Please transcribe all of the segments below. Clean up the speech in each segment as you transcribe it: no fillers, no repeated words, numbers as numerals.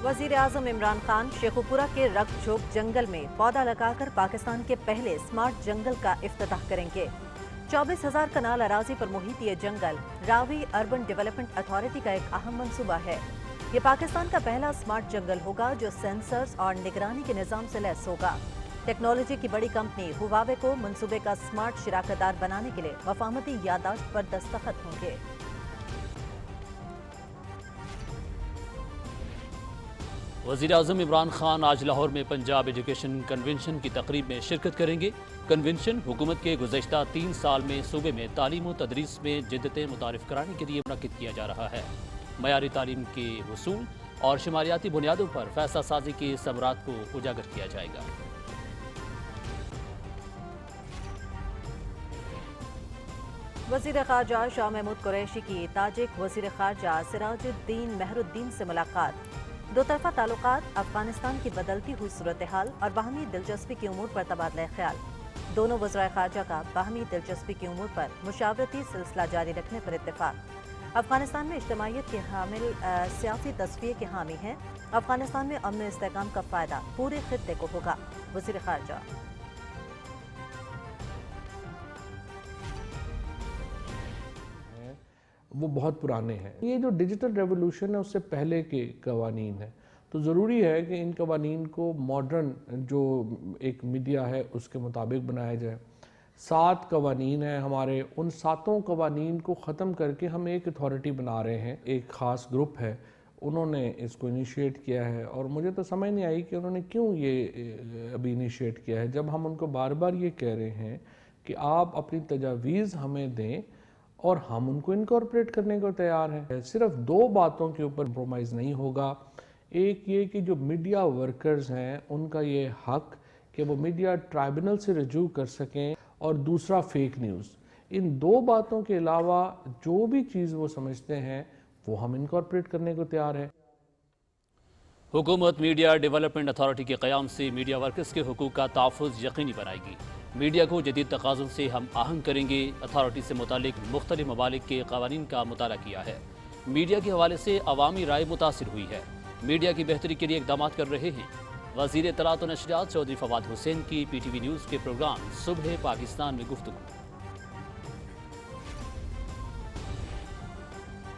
वज़ीर आज़म इमरान खान शेखुपुरा के रक्तझोक जंगल में पौधा लगाकर पाकिस्तान के पहले स्मार्ट जंगल का इफ्तिताह करेंगे। 24,000 कनाल अराजी पर मुहित ये जंगल रावी अर्बन डेवलपमेंट अथॉरिटी का एक अहम मंसूबा है। ये पाकिस्तान का पहला स्मार्ट जंगल होगा जो सेंसर्स और निगरानी के निज़ाम से लैस होगा। टेक्नोलॉजी की बड़ी कंपनी हुवावे को मंसूबे का स्मार्ट शिराकतदार बनाने के लिए मफाहमती याददाश्त पर दस्तखत होंगे। वज़ीर आज़म इमरान खान आज लाहौर में पंजाब एजुकेशन कन्वेंशन की तकरीब में शिरकत करेंगे। कन्वेंशन हुकूमत के गुज़श्ता 3 साल में सूबे में तालीम व तदरीस में जिद्दतें मुतारिफ कराने के लिए मुनक्किद किया जा रहा है। मयारी तालीम के वसूल और शुमारियाती बुनियादों पर फैसला साजी के समरात को उजागर किया जाएगा। वज़ीर ख़ारजा शाह महमूद कुरैशी की ताजिक वज़ीर ख़ारजा सिराजुद्दीन मेहरुद्दीन से मुलाकात। दो तरफ़ा ताल्लुकात, अफगानिस्तान की बदलती हुई सूरत हाल और बाहमी दिलचस्पी की उमूर पर तबादला ख्याल। दोनों वज़राए ख़ारजा का बाहमी दिलचस्पी की उमूर पर मुशावरती सिलसिला जारी रखने पर इत्तेफाक। अफगानिस्तान में इज्तिमाइयत के हामिल सियासी तस्वीर के हामी हैं। अफगानिस्तान में अमन इस्तेहकाम का फ़ायदा पूरे खित्ते को होगा। वज़ीर ख़ारजा वो बहुत पुराने हैं। ये जो डिजिटल रेवोल्यूशन है उससे पहले के कवानीन है, तो ज़रूरी है कि इन कवानीन को मॉडर्न जो एक मीडिया है उसके मुताबिक बनाया जाए। 7 कवानीन हैं हमारे, उन 7 कवानीन को ख़त्म करके हम एक अथॉरिटी बना रहे हैं। एक ख़ास ग्रुप है, उन्होंने इसको इनिशिएट किया है और मुझे तो समझ नहीं आई कि उन्होंने क्यों ये अभी इनिशिएट किया है, जब हम उनको बार बार ये कह रहे हैं कि आप अपनी तजावीज़ हमें दें और हम उनको इनकॉर्पोरेट करने को तैयार हैं। सिर्फ 2 बातों के ऊपर कॉम्प्रोमाइज़ नहीं होगा। एक ये कि जो मीडिया वर्कर्स हैं उनका ये हक कि वो मीडिया ट्राइब्यूनल से रजू कर सकें, और दूसरा फेक न्यूज़। इन 2 बातों के अलावा जो भी चीज़ वो समझते हैं वो हम इनकॉर्पोरेट करने को तैयार हैं। हुकूमत मीडिया डेवलपमेंट अथॉरिटी के क़याम से मीडिया वर्कर्स के हुकूक का तहफ़्फ़ुज़ यकीनी बनाएगी। मीडिया को जदीद तकाज़ों से हम आहंग करेंगे। अथॉरिटी से मुतालिक मुख्तलिफ ममालिक के क़वानीन का मुताला किया है। मीडिया के हवाले से अवामी राय मुतासिर हुई है। मीडिया की बेहतरी के लिए इक़दाम कर रहे हैं। वज़ीर इत्तलात व नशरियात चौधरी फवाद हुसैन की PTV न्यूज़ के प्रोग्राम सुबह पाकिस्तान में गुफ्तगू।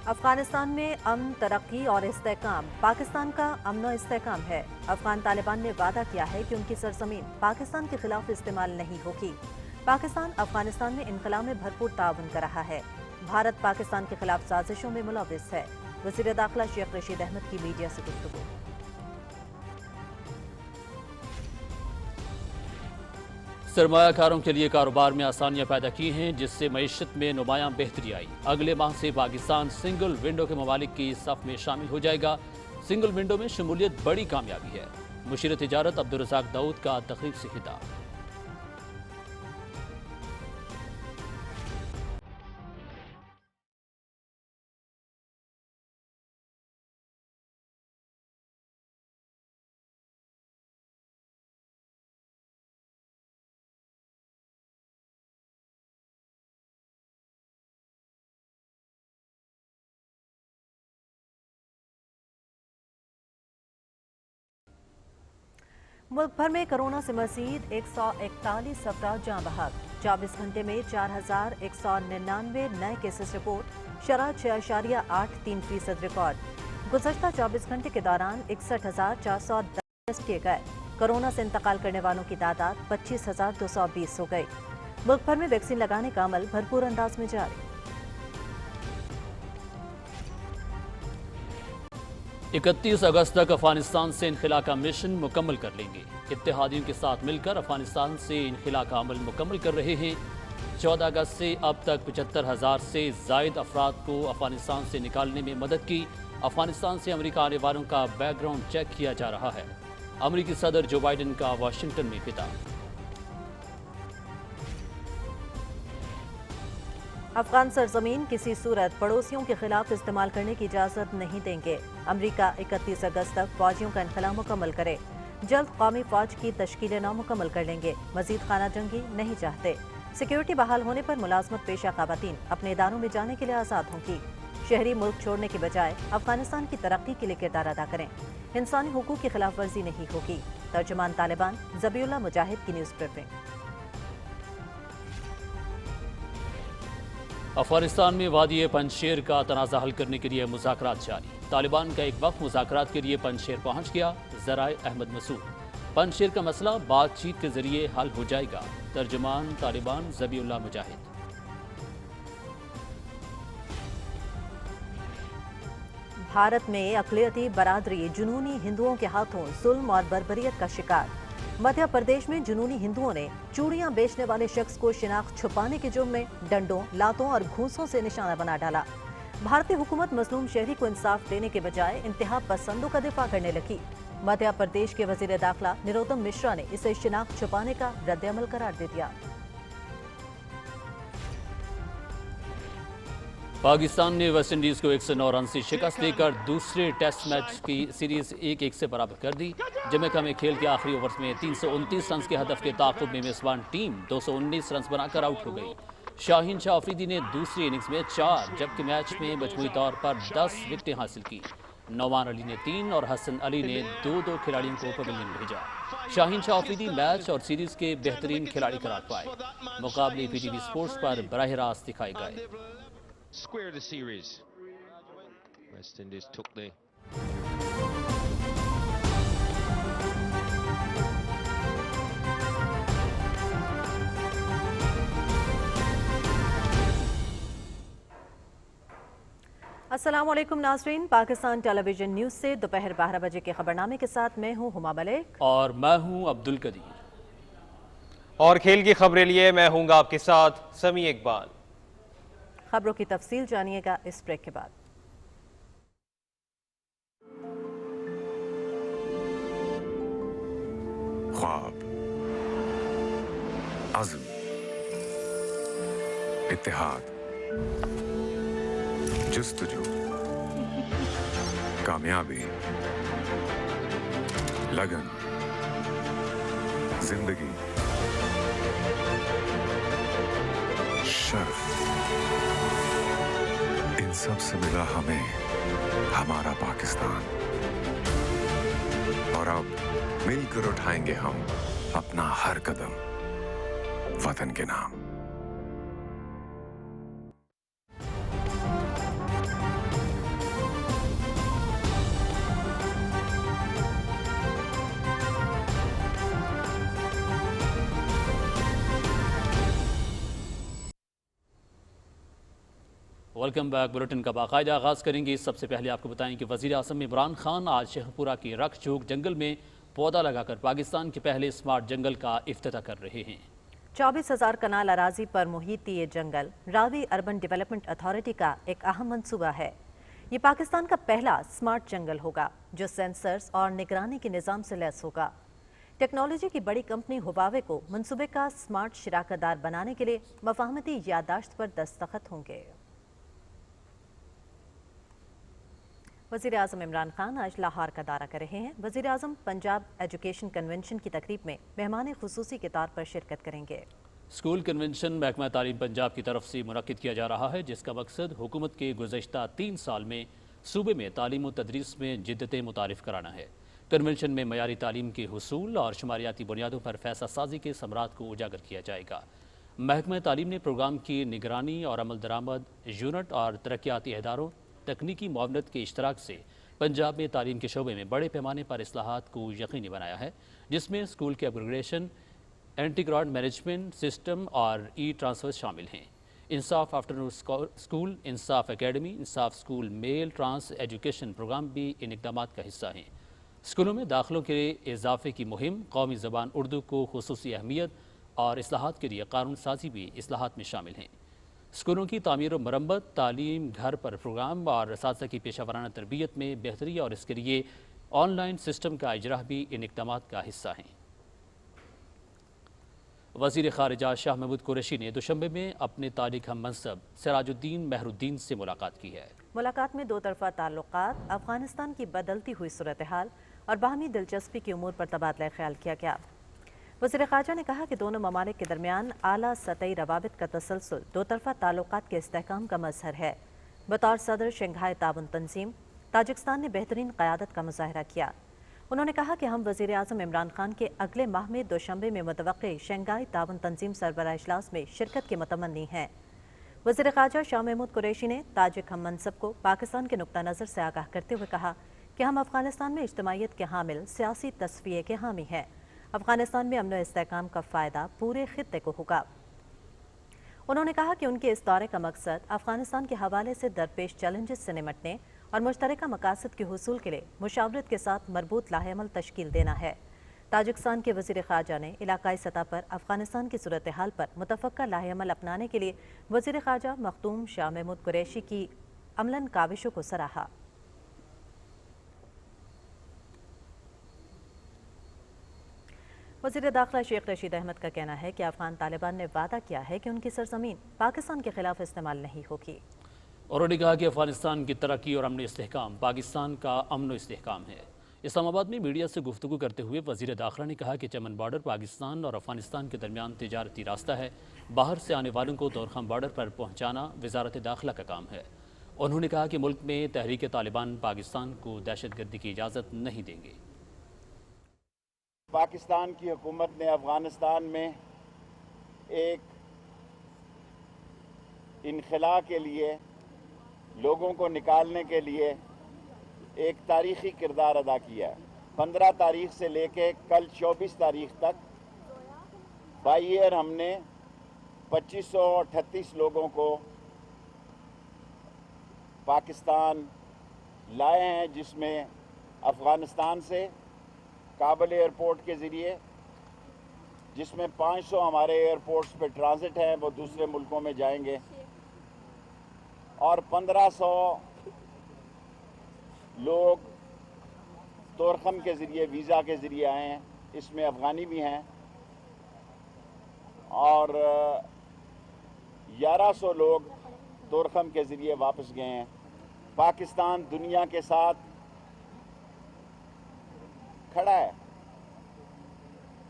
अफगानिस्तान में अमन, तरक्की और इस्तेहकाम पाकिस्तान का अमन और इस्तेहकाम है। अफगान तालिबान ने वादा किया है कि उनकी सरजमीन पाकिस्तान के खिलाफ इस्तेमाल नहीं होगी। पाकिस्तान अफगानिस्तान में इनकलाब में भरपूर ताउन कर रहा है। भारत पाकिस्तान के खिलाफ साजिशों में मुलव्विस है। वज़ीर दाखिला शेख रशीद अहमद की मीडिया से गुफ्तगू। सरमायाकारों के लिए कारोबार में आसानियां पैदा की हैं, जिससे मईशत में नुमायां बेहतरी आई। अगले माह से पाकिस्तान सिंगल विंडो के ममालिक की सफ़ में शामिल हो जाएगा। सिंगल विंडो में शमूलियत बड़ी कामयाबी है। मुशीर तिजारत अब्दुल रज़ाक दाऊद का तकरीब से खिताब। मुल्क भर में कोरोना से मजीद 141 अफराद जाँ बहक। 24 घंटे में 4,199 नए केसेस रिपोर्ट। शरह 6.83% रिकॉर्ड। गुज़श्ता 24 घंटे के दौरान 61,410 टेस्ट किए गए। कोरोना से इंतकाल करने वालों की तादाद 25,220 हो गई। मुल्क भर में वैक्सीन लगाने का अमल भरपूर अंदाज में जारी। 31 अगस्त तक अफगानिस्तान से इनखिला का मिशन मुकम्मल कर लेंगे। इत्तेहादियों के साथ मिलकर अफगानिस्तान से इनखिला का अमल मुकम्मल कर रहे हैं। 14 अगस्त से अब तक 75,000 से जायद अफराद को अफगानिस्तान से निकालने में मदद की। अफगानिस्तान से अमेरिका आने वालों का बैकग्राउंड चेक किया जा रहा है। अमेरिकी सदर जो बाइडन का वाशिंगटन में खिताब। अफगान सरजमीन किसी सूरत पड़ोसियों के खिलाफ इस्तेमाल करने की इजाज़त नहीं देंगे। अमरीका 31 अगस्त तक फौजियों का इनखला मुकम्मल करे। जल्द कौमी फौज की तश्कील नौ मुकम्मल कर लेंगे। मजीद खाना जंगी नहीं चाहते। सिक्योरिटी बहाल होने पर मुलाजमत पेशा ख़वातीन अपने इदारों में जाने के लिए आज़ाद होंगी। शहरी मुल्क छोड़ने के बजाय अफगानिस्तान की तरक्की के लिए किरदार अदा करें। इंसानी हुकूक की खिलाफ वर्जी नहीं होगी। तर्जुमान तालिबान ज़बीउल्लाह मुजाहिद की न्यूज़ ब्रीफिंग। अफगानिस्तान में वादी पंजशेर का तनाज़ा हल करने के लिए मुज़ाकरात जारी। तालिबान का एक वक्त मुज़ाकरात के लिए पंजशेर पहुंच गया। ज़राए अहमद मसूद, पंजशेर का मसला बातचीत के जरिए हल हो जाएगा। तर्जुमान तालिबान ज़बीउल्लाह मुजाहिद। भारत में अक़लियती बरादरी जुनूनी हिंदुओं के हाथों जुल्म और बर्बरियत का शिकार। मध्य प्रदेश में जुनूनी हिंदुओं ने चूड़ियां बेचने वाले शख्स को शिनाख्त छुपाने के जुर्म में डंडों, लातों और घूंसों से निशाना बना डाला। भारतीय हुकूमत मजलूम शहरी को इंसाफ देने के बजाय इंतहा पसंदों का दिफा करने लगी। मध्य प्रदेश के वजीर दाखिला निरोत्तम मिश्रा ने इसे शिनाख्त छुपाने का रद्द-ए-अमल करार दे दिया। पाकिस्तान ने वेस्ट इंडीज को 109 रन से शिकस्त देकर दूसरे टेस्ट मैच की सीरीज 1-1 से बराबर कर दी। जमैका में खेल के आखिरी ओवर्स में 329 रन के हदफ के ताक़ुब में मेजबान टीम 219 रन बनाकर आउट हो गई। शाहीन शाह अफरीदी ने दूसरी इनिंग्स में 4 जबकि मैच में मजमूई तौर पर 10 विकेटें हासिल की। नौमान अली ने 3 और हसन अली ने 2-2 खिलाड़ियों को पवेलियन भेजा। शाहीन शाह अफरीदी मैच और सीरीज के बेहतरीन खिलाड़ी करार पाए। मुकाबले PTV स्पोर्ट्स पर बराह रास्त दिखाए गए। Square the series. West Indies took the अस्सलामुअलैकुम नाज़रीन, पाकिस्तान टेलीविजन न्यूज़ से दोपहर 12 बजे के खबरनामे के साथ मैं हूं हुमा मलिक और मैं हूं अब्दुल कदीर। और खेल की खबरें लिए मैं हूंगा आपके साथ समी इकबाल। खबरों की तफसील जानिएगा इस ब्रेक के बाद। ख्वाब, अज़्म, इत्तेहाद, जुस्तजू, कामयाबी, लगन, जिंदगी, शर्फ, इन सब से मिला हमें हमारा पाकिस्तान। और अब मिलकर उठाएंगे हम अपना हर कदम वतन के नाम। Welcome back. बुलेटिन का बाकायदा आगाज़ करेंगे। सबसे पहले आपको बताएं कि वज़ीर आज़म इमरान खान आज शेखपुरा के रख चौक जंगल में पौधा लगाकर पाकिस्तान के पहले स्मार्ट जंगल का इफ्तिताह कर रहे हैं। 24,000 कनाल अराजी पर मुहित ये जंगल रावी अर्बन डेवलपमेंट अथॉरिटी का एक अहम मंसूबा है। ये पाकिस्तान का पहला स्मार्ट जंगल होगा जो सेंसर्स और निगरानी के निज़ाम से लैस होगा। टेक्नोलॉजी की बड़ी कंपनी हुवावे को मंसूबे का स्मार्ट शराकतदार बनाने के लिए मफाहमती याददाश्त पर दस्तखत होंगे। वज़ीर आज़म इमरान खान आज लाहौर का दौरा कर रहे हैं। वज़ीर आज़म पंजाब एजुकेशन कन्वेंशन की तकरीब में मेहमान खुसूसी के तौर पर शिरकत करेंगे। स्कूल कन्वेंशन महकमा तालीम पंजाब की तरफ से मुनक्किद किया जा रहा है, जिसका मकसद हुकूमत के गुज़श्ता 3 साल में सूबे में तालीम व तदरीस में जिद्दतें मुतारिफ कराना है। कन्वेंशन में मयारी तालीम के हुसूल और शुमारियाती बुनियादों पर फैसला साजी के समरात को उजागर किया जाएगा। महकमा तालीम ने प्रोग्राम की निगरानी और अमल दरामद यूनिट और तरक्याती इदारों तकनीकी मुआवनत के इश्तराक से पंजाब में तालीम के शोबे में बड़े पैमाने पर इस्लाहात को यकीनी बनाया है, जिसमें स्कूल के अपग्रेडेशन, एंटीग्राड मैनेजमेंट सिस्टम और ट्रांसफर शामिल हैं। Insaf afternoon school, Insaf academy, Insaf school meal trans education program भी इन इक़दामात का हिस्सा हैं। स्कूलों में दाखिलों के इजाफे की मुहिम, कौमी ज़बान उर्दू को खुसूसी अहमियत और इस्लाहात के लिए कानून साजी भी इस्लाहात में शामिल हैं। स्कूलों की तामीर और मरम्मत, तालीम घर पर प्रोग्राम और असातिज़ा की पेशा वराना तरबियत में बेहतरी और इसके लिए ऑनलाइन सिस्टम का इजरा भी इन इक़दामात का हिस्सा हैं। वज़ीर ख़ारिजा शाह महमूद कुरैशी ने दुशंबे में अपने तारिक हम मनसब सिराजुद्दीन मेहरुद्दीन से मुलाकात की है। मुलाकात में दो तरफ़ा ताल्लुकात, अफगानिस्तान की बदलती हुई सूरत हाल और बाहमी दिलचस्पी की उमूर पर तबादला ख्याल किया गया। वज़ीर ख़ारजा ने कहा कि दोनों ममालिक के दरमियान आला सतही रवाबित का तसलसल दो तरफ़ा ताल्लुकात के इस्तेहकाम का मज़हर है। बतौर सदर शंघाई ताउन तंजीम ताजिकिस्तान ने बेहतरीन क़यादत का मुज़ाहरा किया। उन्होंने कहा कि हम वज़ीर आज़म इमरान खान के अगले माह में दोशंबे में मुतवक्के शंघाई ताउन तंजीम सरबराह इजलास में शिरकत के मुतमन्नी हैं। वज़ीर ख़ारजा शाह महमूद कुरैशी ने ताजिक हम मनसब को पाकिस्तान के नुक्ता नज़र से आगाह करते हुए कहा कि हम अफ़गानिस्तान में इज्तिमाइयत के हामिल सियासी तस्फ़िये के हामी हैं। अफ़गानिस्तान में अमन व इस्तेहकाम का फ़ायदा पूरे खित्ते को होगा। उन्होंने कहा कि उनके इस दौरे का मकसद अफ़गानिस्तान के हवाले से दरपेश चैलेंजेस से निमटने और मुश्तरका मकासद के हुसूल के लिए मुशावरत के साथ मरबूत लाहेअमल तश्कील देना है। ताजिकिस्तान के वज़ीर ख़ारजा ने इलाकाई सतह पर अफ़गानिस्तान की सूरत हाल पर मुतफ़क्का लाहेअमल अपनाने के लिए वज़ीर ख़ारजा मखदूम शाह महमूद कुरैशी की अमलन काविशों को सराहा। वज़ीर दाखिला शेख रशीद अहमद का कहना है कि अफ़गान तालिबान ने वादा किया है कि उनकी सरज़मीन पाकिस्तान के खिलाफ इस्तेमाल नहीं होगी। उन्होंने कहा कि अफगानिस्तान की तरक्की और अमन इस्तेहकाम पाकिस्तान का अमन इस्तेहकाम है। इस्लामाबाद में मीडिया से गुफ्तगू करते हुए वज़ीर दाखिला ने कहा कि चमन बॉर्डर पाकिस्तान और अफगानिस्तान के दरमियान तिजारती रास्ता है। बाहर से आने वालों को तोरखम बॉर्डर पर पहुँचाना वज़ारत दाखिला का काम है। उन्होंने कहा कि मुल्क में तहरीक तालिबान पाकिस्तान को दहशतगर्दी की इजाज़त नहीं देंगे। पाकिस्तान की हुकूमत ने अफ़गानिस्तान में एक इनखला के लिए, लोगों को निकालने के लिए एक तारीख़ी किरदार अदा किया है। 15 तारीख से लेके कल 24 तारीख तक बाई ईयर हमने 2538 लोगों को पाकिस्तान लाए हैं, जिसमें अफ़गानिस्तान से काबुल एयरपोर्ट के ज़रिए, जिसमें 500 हमारे एयरपोर्ट्स पे ट्रांजिट हैं, वो दूसरे मुल्कों में जाएंगे, और 1500 लोग तोरखम के ज़रिए, वीज़ा के ज़रिए आए हैं। इसमें अफ़गानी भी हैं, और 1100 लोग तोरखम के ज़रिए वापस गए हैं। पाकिस्तान दुनिया के साथ खड़ा है।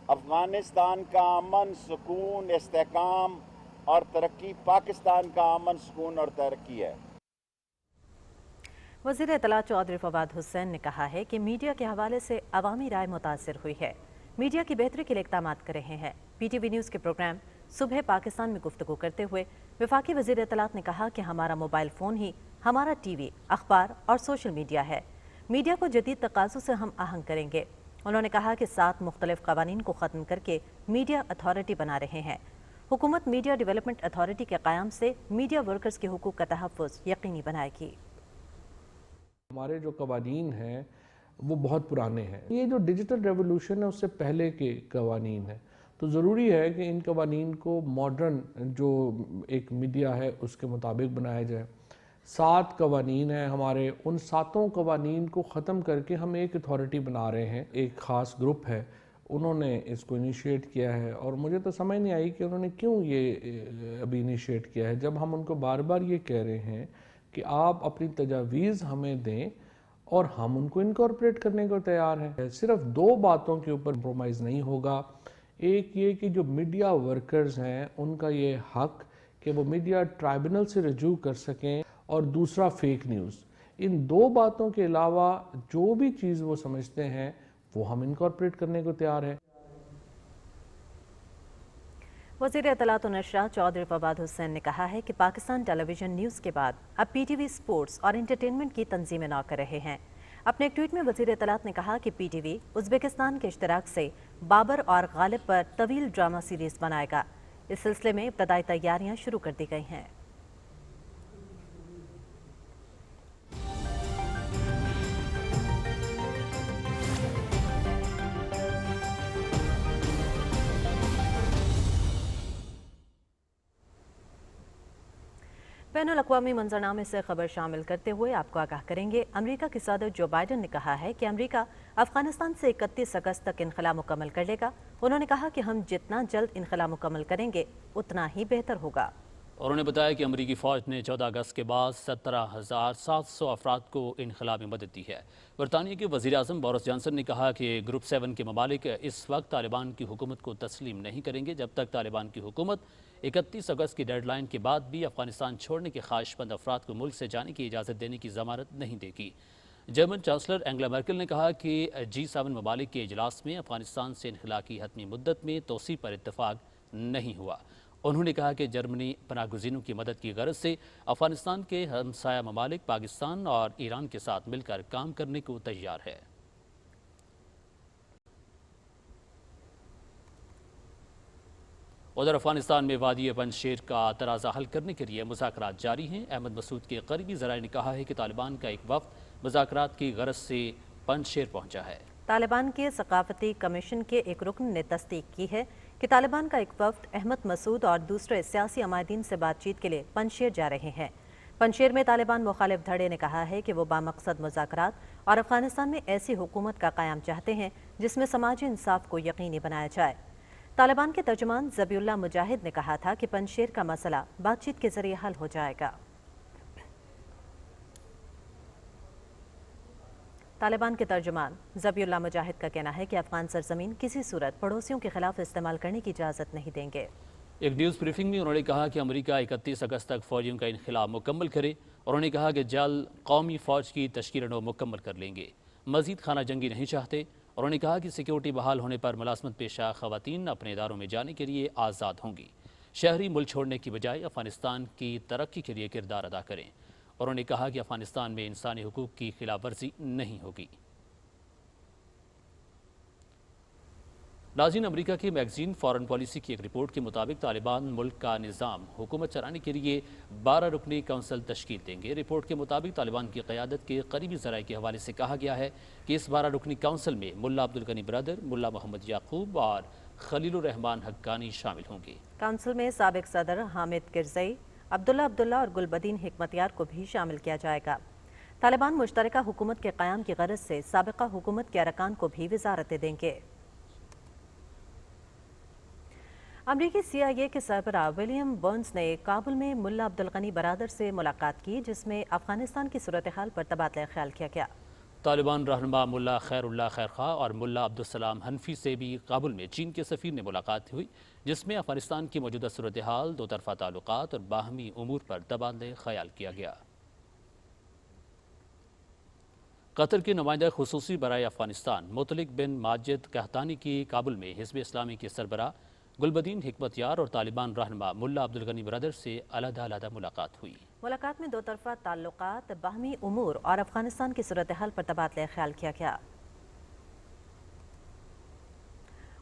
अफ़गानिस्तान का अमन, सुकून, इस्तेहकाम और तरक्की पाकिस्तान का अमन, सुकून और तरक्की है। वज़ीर इत्तलात चौधरी फवाद हुसैन ने कहा है कि मीडिया के हवाले से अवामी राय मुतासिर हुई है। मीडिया की बेहतरी के लिए इक़दाम कर रहे हैं। PTV न्यूज़ के प्रोग्राम सुबह पाकिस्तान में गुफ्तगू करते हुए वफाकी वज़ीर इत्तलात ने कहा कि हमारा मोबाइल फ़ोन ही हमारा TV, अखबार और सोशल मीडिया है। मीडिया को जदीद तकाज़ों से हम आहंग करेंगे। उन्होंने कहा कि 7 मुख्तलिफ क़वानीन को ख़त्म करके मीडिया अथॉरिटी बना रहे हैं। हुकूमत मीडिया डेवलपमेंट अथॉरिटी के क़याम से मीडिया वर्कर्स के हुकूक का तहफ़्फ़ुज़ यकीनी बनाएगी। हमारे जो कवानीन हैं वो बहुत पुराने हैं। ये जो डिजिटल रेवोल्यूशन है उससे पहले के कवानीन हैं, तो ज़रूरी है कि इन कवानीन को मॉडर्न जो एक मीडिया है उसके मुताबिक बनाया जाए। 7 कवानीन हैं हमारे, उन 7 कवानीन को ख़त्म करके हम एक अथॉरिटी बना रहे हैं। एक ख़ास ग्रुप है, उन्होंने इसको इनिशिएट किया है, और मुझे तो समझ नहीं आई कि उन्होंने क्यों ये अभी इनिशिएट किया है, जब हम उनको बार बार ये कह रहे हैं कि आप अपनी तजावीज़ हमें दें और हम उनको इनकॉर्पोरेट करने को तैयार हैं। सिर्फ 2 बातों के ऊपर कंप्रोमाइज़ नहीं होगा। एक ये कि जो मीडिया वर्कर्स हैं उनका ये हक कि वो मीडिया ट्राइब्यूनल से रजू कर सकें, और दूसरा फेक न्यूज़। इन 2 बातों के अलावा जो भी चीज़ वो समझते हैं वो हम इनकॉर्पोरेट करने को तैयार हैं। वज़ीर इत्तलात व नशरियात चौधरी फवाद हुसैन ने कहा है कि पाकिस्तान टेलीविज़न न्यूज़ के बाद अब PTV स्पोर्ट्स और एंटरटेनमेंट की तंजीमें नौ कर रहे हैं। अपने एक ट्वीट में वज़ीर इत्तलात ने कहा कि PTV उज़्बेकिस्तान के इश्तराक से बाबर और गालिब पर तवील ड्रामा सीरीज़ बनाएगा। इस सिलसिले में इब्तदाई तैयारियाँ शुरू कर दी गई हैं। बैनुल-अक़वामी मंजरनामे से खबर शामिल करते हुए आपको आगाह करेंगे, अमेरिका के सदर जो बाइडन ने कहा है कि अमेरिका अफगानिस्तान से 31 अगस्त तक इनखला मुकम्मल कर लेगा। उन्होंने कहा कि हम जितना जल्द इनखला मुकम्मल करेंगे उतना ही बेहतर होगा। उन्होंने बताया कि अमरीकी फ़ौज ने 14 अगस्त के बाद 17,700 अफराद को इनखला में मदद दी है। बरतानिया के वज़ीर आज़म बोरिस जॉनसन ने कहा कि ग्रुप 7 के ममालिक इस वक्त तालिबान की हुकूमत को तस्लीम नहीं करेंगे जब तक तालिबान की हुकूमत 31 अगस्त की डेडलाइन के बाद भी अफगानिस्तान छोड़ने के ख्वाहिशमंद अफराद को मुल्क से जाने की इजाज़त देने की ज़मानत नहीं देगी। जर्मन चांसलर एंगेला मर्केल ने कहा कि G7 ममालिक के इजलास में अफगानिस्तान से इनखला की हतमी मुद्दत में तोसी पर इत्तफाक नहीं हुआ। उन्होंने कहा कि जर्मनी पनाहगज़ीनों की मदद की गरज से अफगानिस्तान के हमसाया ममालिक पाकिस्तान और ईरान के साथ मिलकर काम करने को तैयार है। उधर अफगानिस्तान में वादी पंजशेर का तनाज़ा हल करने के लिए मुज़ाकरात जारी हैं। अहमद मसूद के करीबी ज़राए ने कहा है कि तालिबान का एक वफ़द मुज़ाकरात की गरज से पंजशेर पहुंचा है। तालिबान के सकाफती कमीशन के एक रुकन ने तस्दीक की है कि तालिबान का एक वफ़द अहमद मसूद और दूसरे सियासी अमायदीन से बातचीत के लिए पंजशेर जा रहे हैं। पंजशेर में तालिबान मुखालिफ धड़े ने कहा है कि वो बामकसद मुज़ाकरात और अफगानिस्तान में ऐसी हुकूमत का क़याम चाहते हैं जिसमें समाजी इंसाफ को यकीनी बनाया जाए। तालिबान के तर्जुमान ज़बीउल्लाह मुजाहिद ने कहा था कि पंजशेर का मसला बातचीत के जरिए हल हो जाएगा। तालिबान के तर्जुमान ज़बीउल्लाह मुजाहिद का कहना है कि अफगान सरजमीन किसी सूरत पड़ोसियों के खिलाफ इस्तेमाल करने की इजाज़त नहीं देंगे। एक न्यूज़ ब्रीफिंग में उन्होंने कहा कि अमेरिका 31 अगस्त तक फौजियों का इनखिला मुकम्मल करे और उन्होंने कहा कि जल्द कौमी फ़ौज की तश्कील मुकम्मल कर लेंगे। मज़ीद खाना जंगी नहीं चाहते। उन्होंने कहा कि सिक्योरिटी बहाल होने पर मुलाजमत पेशा ख़वातीन अपने इदारों में जाने के लिए आज़ाद होंगी। शहरी मुल्क छोड़ने की बजाय अफगानिस्तान की तरक्की के लिए किरदार अदा करें। उन्होंने कहा कि अफगानिस्तान में इंसानी हुकूक की खिलाफ वर्जी नहीं होगी। नाज़रीन, अमेरिका की मैगजीन फॉरेन पॉलिसी की एक रिपोर्ट के मुताबिक तालिबान मुल्क का निज़ाम हुकूमत चलाने के लिए 12 रुकनी काउंसिल तश्कील देंगे। रिपोर्ट के मुताबिक तालिबान की क़यादत के करीबी ज़राए के हवाले से कहा गया है कि इस 12 रुकनी काउंसिल में मुल्ला अब्दुल गनी ब्रदर, मुल्ला मोहम्मद याकूब और खलीलुर रहमान हक्कानी शामिल होंगे। काउंसिल में साबिक सदर हामिद किरज़ई, अब्दुल्ला और गुलबदीन हिकमतयार को भी शामिल किया जाएगा। तालिबान मुश्तरका हुकूमत के क़याम की गरज से साबिका हुकूमत के अरकान को भी वज़ारतें देंगे। अमरीकी CIA के सरबराह विलियम बर्न्स ने काबुल में मुल्ला अब्दुल गनी बरादर से मुलाकात की, जिसमें अफगानिस्तान की सूरत हाल पर तबादला ख्याल किया गया। तालिबान रहनुमा मुल्ला खैरुल्लाह खैरखा और मुल्ला अब्दुलसलाम हनफी से भी काबुल में चीन के सफ़ीर ने मुलाकात हुई, जिसमें अफगानिस्तान की मौजूदा सूरत हाल, दो तरफ़ा ताल्लुकात और बाहमी उमूर पर तबादला ख्याल किया गया। कतर के नुमाइंदा खुसूसी बराए अफगानिस्तान मुतलिक बिन माजिद कहतानी की काबुल में हिज़्ब इस्लामी के सरबराह गुलबदीन हिकमतयार और तालिबान रहनुमा मुल्ला अब्दुल गनी ब्रदर से अलग-अलग मुलाकात हुई। मुलाकात में दो तरफ़ा ताल्लुकात, बाहमी उमूर और अफगानिस्तान की सूरत हाल पर तबादला ख्याल किया गया।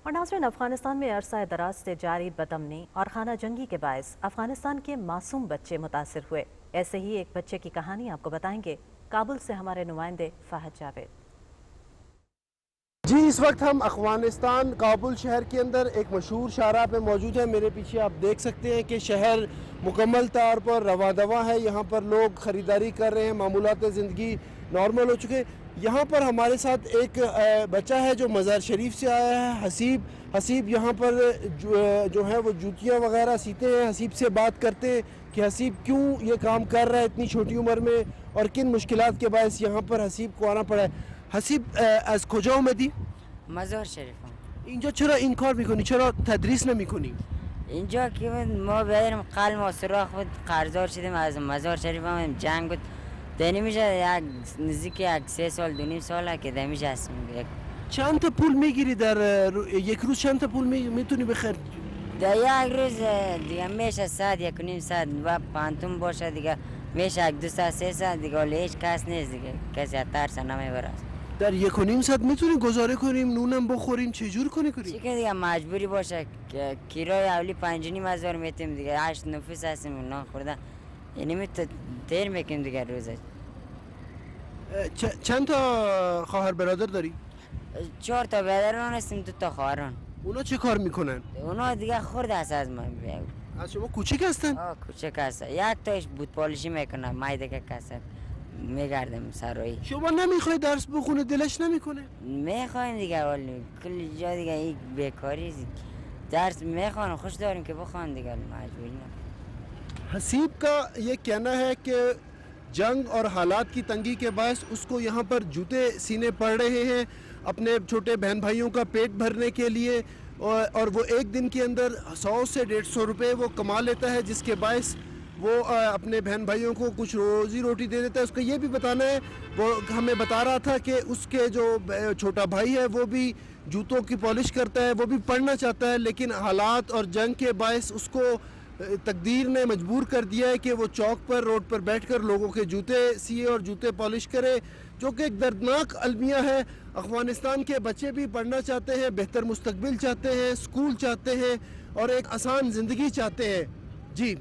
और नाज़रीन, अफगानिस्तान में अरसा दराज से जारी बदअमनी और खाना जंगी के बायस अफगानिस्तान के मासूम बच्चे मुतासिर हुए। ऐसे ही एक बच्चे की कहानी आपको बताएंगे काबुल से हमारे नुमाइंदे फाहद जावेद। जी, इस वक्त हम अफगानिस्तान काबुल शहर के अंदर एक मशहूर शाहराह पे मौजूद है। मेरे पीछे आप देख सकते हैं कि शहर मुकम्मल तौर पर रवादवा है। यहाँ पर लोग ख़रीदारी कर रहे हैं, मामूलात ज़िंदगी नॉर्मल हो चुके। यहाँ पर हमारे साथ एक बच्चा है जो मज़ार शरीफ से आया है, हसीब यहाँ पर जो है वो जूतियाँ वगैरह सीते हैं। हसीब से बात करते हैं कि हसीब क्यों ये काम कर रहा है इतनी छोटी उम्र में और किन मुश्किलात के बायस यहाँ पर हसीब को आना पड़ा है। حسیب از کجا اومدی؟ مزار شریفم. اینجا چرا این کار میکنی؟ چرا تدریس نمیکنی؟ اینجا که ما بریم قلم و سراخ بود قرضدار شدیم از مزار شریفم جنگ بود. دنی میشه یک نزدیک 3 سال 2.5 ساله که دمیشه هستیم. چند تا پول میگیری در یک روز؟ چند تا پول میتونی بخری؟ در یک روز دیگه میشه 100 1.5 ساعت و پانتون باشه دیگه میشه 2 ساعت 3 ساعت دیگه ولی هیچ کس نیست دیگه کسی ترس نمیبره. در 1.5 ساعت میتونی گزاره کنیم نونم بخوریم چجور کنی؟ چی که دیگه مجبوری باشه که کرای اولی 5,500 میتیم دیگه 8 نفوس هستیم اونا خوردن یعنی میتونیم تیر میکنیم دیگه روزش. چند تا خواهر برادر داری؟ 4 تا برادران هستیم 2 تا خواهران. اونا چه کار میکنن؟ اونا دیگه خورد است از من. از شما کوچک هستن؟ کوچک هستن. یک تاش بود پالیشی میکنه مایده که کسر میگردم سرایی. شما نمیخوای درس بخونه دلش نمیکنه؟ میخوایم دیگه ولی کل جا دیگه این بیکاری درس میخوان خوش داریم که بخوان دیگه مجبوری نه. حسیب کا یہ کہنا ہے کہ جنگ اور حالات کی تنگی کے باعث اس کو یہاں پر جوتے سینے پڑ رہے ہیں اپنے چھوٹے بہن بھائیوں کا پیٹ بھرنے کے لیے اور وہ ایک دن کے اندر 100 سے 150 روپے وہ کما لیتا ہے جس کے باعث وہ اپنے بہن بھائیوں کو کچھ روزی روٹی دے دیتا ہے، اس کا یہ بھی بتانا ہے۔ وہ ہمیں بتا رہا تھا کہ اس کے جو چھوٹا بھائی ہے وہ بھی جوتوں کی پالش کرتا ہے، وہ بھی پڑھنا چاہتا ہے، لیکن حالات اور جنگ کے باعث اس کو تقدیر نے مجبور کر دیا ہے کہ وہ چوک پر روڈ پر بیٹھ کر لوگوں کے جوتے سیے اور جوتے پالش کرے، جو کہ ایک دردناک المیہ ہے۔ افغانستان کے بچے بھی پڑھنا چاہتے ہیں، بہتر مستقبل چاہتے ہیں، اسکول چاہتے ہیں اور ایک آسان زندگی چاہتے ہیں۔ جی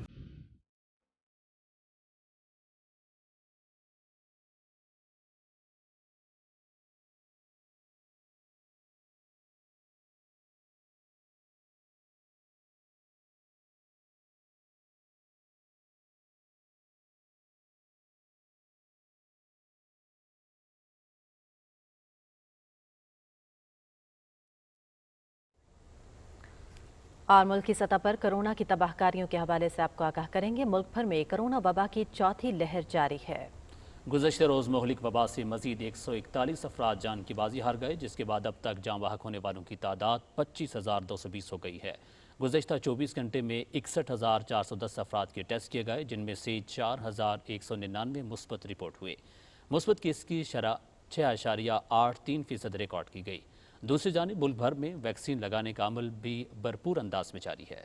اور मुल्क की सतह पर कोरोना की तबाहकारियों के हवाले से आपको आगाह करेंगे। मुल्क भर में कोरोना वबा की चौथी लहर जारी है। गुज़श्ता रोज़ मोहलिक वबा से मजीद 141 अफराद जान की बाजी हार गए, जिसके बाद अब तक जान बहक होने वालों की तादाद 25,220 हो गई है। गुज़श्ता 24 घंटे में 61,410 अफराद के टेस्ट किए गए, जिनमें से 4,199 मुस्बत रिपोर्ट हुए। मुस्बत केस की शरह 6.83% रिकॉर्ड की गई। दूसरी जानिब मुल्क भर में वैक्सीन लगाने का अमल भी भरपूर अंदाज में जारी है।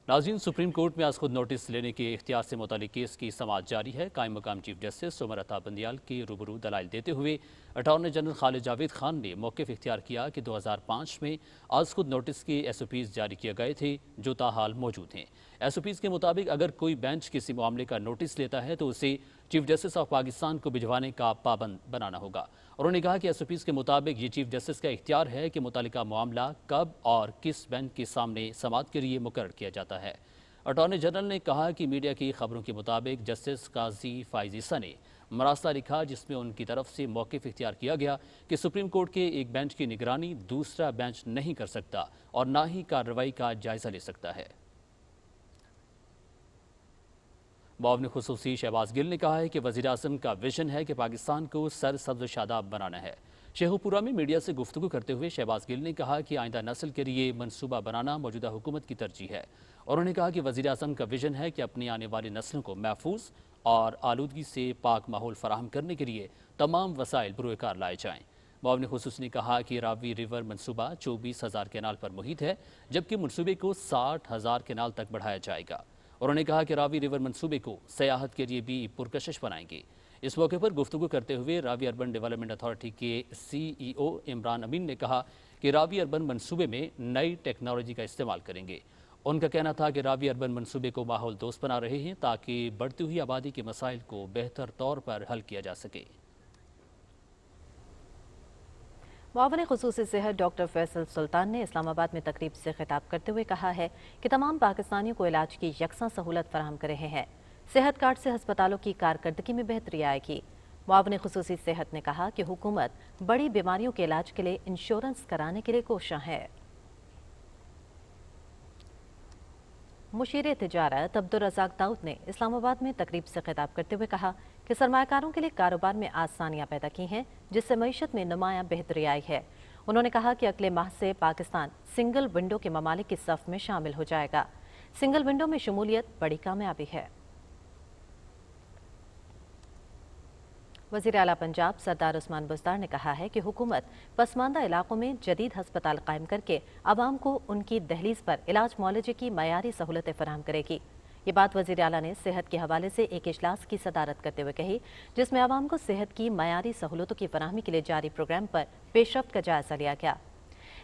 नाज़रीन, सुप्रीम कोर्ट में आज खुद नोटिस लेने के इख्तियार से मुतालिक केस की समाअत जारी है। कायम मकाम चीफ जस्टिस उमर अता बंदियाल के रूबरू दलाइल देते हुए अटॉर्नी जनरल खालिद जावेद खान ने मौक़िफ़ इख्तियार किया कि 2005 में आज खुद नोटिस के SOPs जारी किए गए थे, जो ताहाल मौजूद हैं। SOPs के मुताबिक अगर कोई बेंच किसी मामले का नोटिस लेता है तो उसे चीफ जस्टिस ऑफ पाकिस्तान को भिजवाने का पाबंद बनाना होगा। उन्होंने कहा कि SOPs के मुताबिक ये चीफ जस्टिस का इख्तियार है कि मुतालिका मामला कब और किस बेंच के सामने समाअत के लिए मुकर्रर किया जाता है। अटॉर्नी जनरल ने कहा कि मीडिया की खबरों के मुताबिक जस्टिस काजी फाइज ईसा ने मरासला लिखा, जिसमें उनकी तरफ से मौक़िफ़ इख्तियार किया गया कि सुप्रीम कोर्ट के एक बेंच की निगरानी दूसरा बेंच नहीं कर सकता और ना ही कार्रवाई का जायज़ा ले सकता है। मुआविन खुसूसी शहबाज गिल ने कहा है कि वज़ीर आज़म का विजन है कि पाकिस्तान को सरसब्ज़ शादाब बनाना है। शेखुपुरा में मीडिया से गुफ्तगू करते हुए शहबाज गिल ने कहा कि आइंदा नस्ल के लिए मनसूबा बनाना मौजूदा हुकूमत की तरजीह है। और उन्होंने कहा कि वज़ीर आज़म का विजन है कि अपनी आने वाली नस्लों को महफूज और आलूदगी से पाक माहौल फराहम करने के लिए तमाम वसाइल बुरोकार लाए जाएँ। मुआविन खुसूसी ने कहा कि रावी रिवर मनसूबा 24,000 कैनाल पर मुहित है, जबकि मनसूबे को 60,000 कैनाल तक बढ़ाया जाएगा। उन्होंने कहा कि रावी रिवर मंसूबे को सयाहत के लिए भी पुरकशिश बनाएंगे। इस मौके पर गुफ्तगू करते हुए रावी अर्बन डेवलपमेंट अथॉरिटी के CEO इमरान अमीन ने कहा कि रावी अर्बन मंसूबे में नई टेक्नोलॉजी का इस्तेमाल करेंगे। उनका कहना था कि रावी अर्बन मंसूबे को माहौल दोस्त बना रहे हैं ताकि बढ़ती हुई आबादी के मसाइल को बेहतर तौर पर हल किया जा सके। मुआविन खुसूसी सेहत डॉक्टर फैसल सुल्तान ने इस्लामाबाद में तकरीब से खिताब करते हुए कहा है कि तमाम पाकिस्तानियों को इलाज की यकसा सहूलत फराहम कर रहे हैं। सेहत कार्ड से हस्पतालों की कारकर्दगी में बेहतरी आएगी। मुआविन खुसूसी सेहत ने कहा कि हुकूमत बड़ी बीमारियों के इलाज के लिए इंश्योरेंस कराने के लिए कोशां है। मुशीर तिजारत अब्दुल रज़ाक दाऊद ने इस्लामाबाद में तकरीब से खिताब करते हुए कहा कि सरमायाकारों के लिए कारोबार में आसानियां पैदा की हैं, जिससे मईशत में नुमायां बेहतरी आई है। उन्होंने कहा कि अगले माह से पाकिस्तान सिंगल विंडो के ममालिक की सफ में शामिल हो जाएगा। सिंगल विंडो में शमूलियत बड़ी कामयाबी है। वज़ीर आला पंजाब सरदार उस्मान बुज़दार ने कहा है कि हुकूमत पसमानदा इलाकों में जदीद हस्पताल कायम करके आवाम को उनकी दहलीज पर इलाज मुआलजे की मयारी सहूलतें फराहम करेगी। ये बात वज़ीर आला ने सेहत के हवाले से एक इजलास की सदारत करते हुए कही, जिसमें आवाम को सेहत की मयारी सहूलतों की फराहमी के लिए जारी प्रोग्राम पर पेशरफ्त का जायजा लिया गया।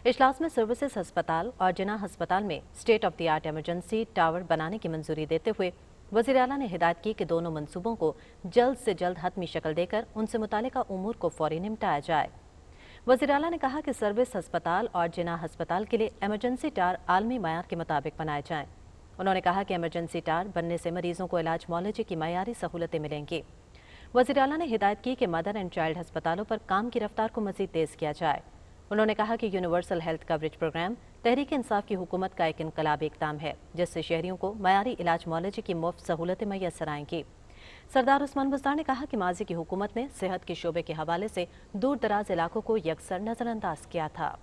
इजलास में सर्विसेज हस्पताल और जिना हस्पताल में state of the art emergency tower बनाने की मंजूरी देते हुए वज़ीर आला ने हिदायत की कि दोनों मंसूबों को जल्द से जल्द हतमी शक्ल देकर उनसे मुतालिका उमूर को फौरी निपटाया जाए। वज़ीर आला ने कहा कि सर्विस हस्पताल और जिना हस्पताल के लिए एमरजेंसी टार आलमी मयार के मुताबिक बनाए जाएं। उन्होंने कहा कि एमरजेंसी टार बनने से मरीजों को इलाज मुआलजे की मयारी सहूलतें मिलेंगी। वज़ीर आला ने हिदायत की कि मदर एंड चाइल्ड हस्पतालों पर काम की रफ्तार को मज़ीद तेज़ किया जाए। उन्होंने कहा कि universal health coverage programme Tehreek Insaf की हुकूमत का एक इनकलाबी इक़दाम है, जिससे शहरियों को मयारी इलाज मुआलजे की मुफ्त सहूलतें मैसर आएंगी। सरदार उस्मान बुज़दार ने कहा कि माजी की हुकूमत ने सेहत के शोबे के हवाले से दूर दराज इलाकों को यकसर नज़रअंदाज किया था।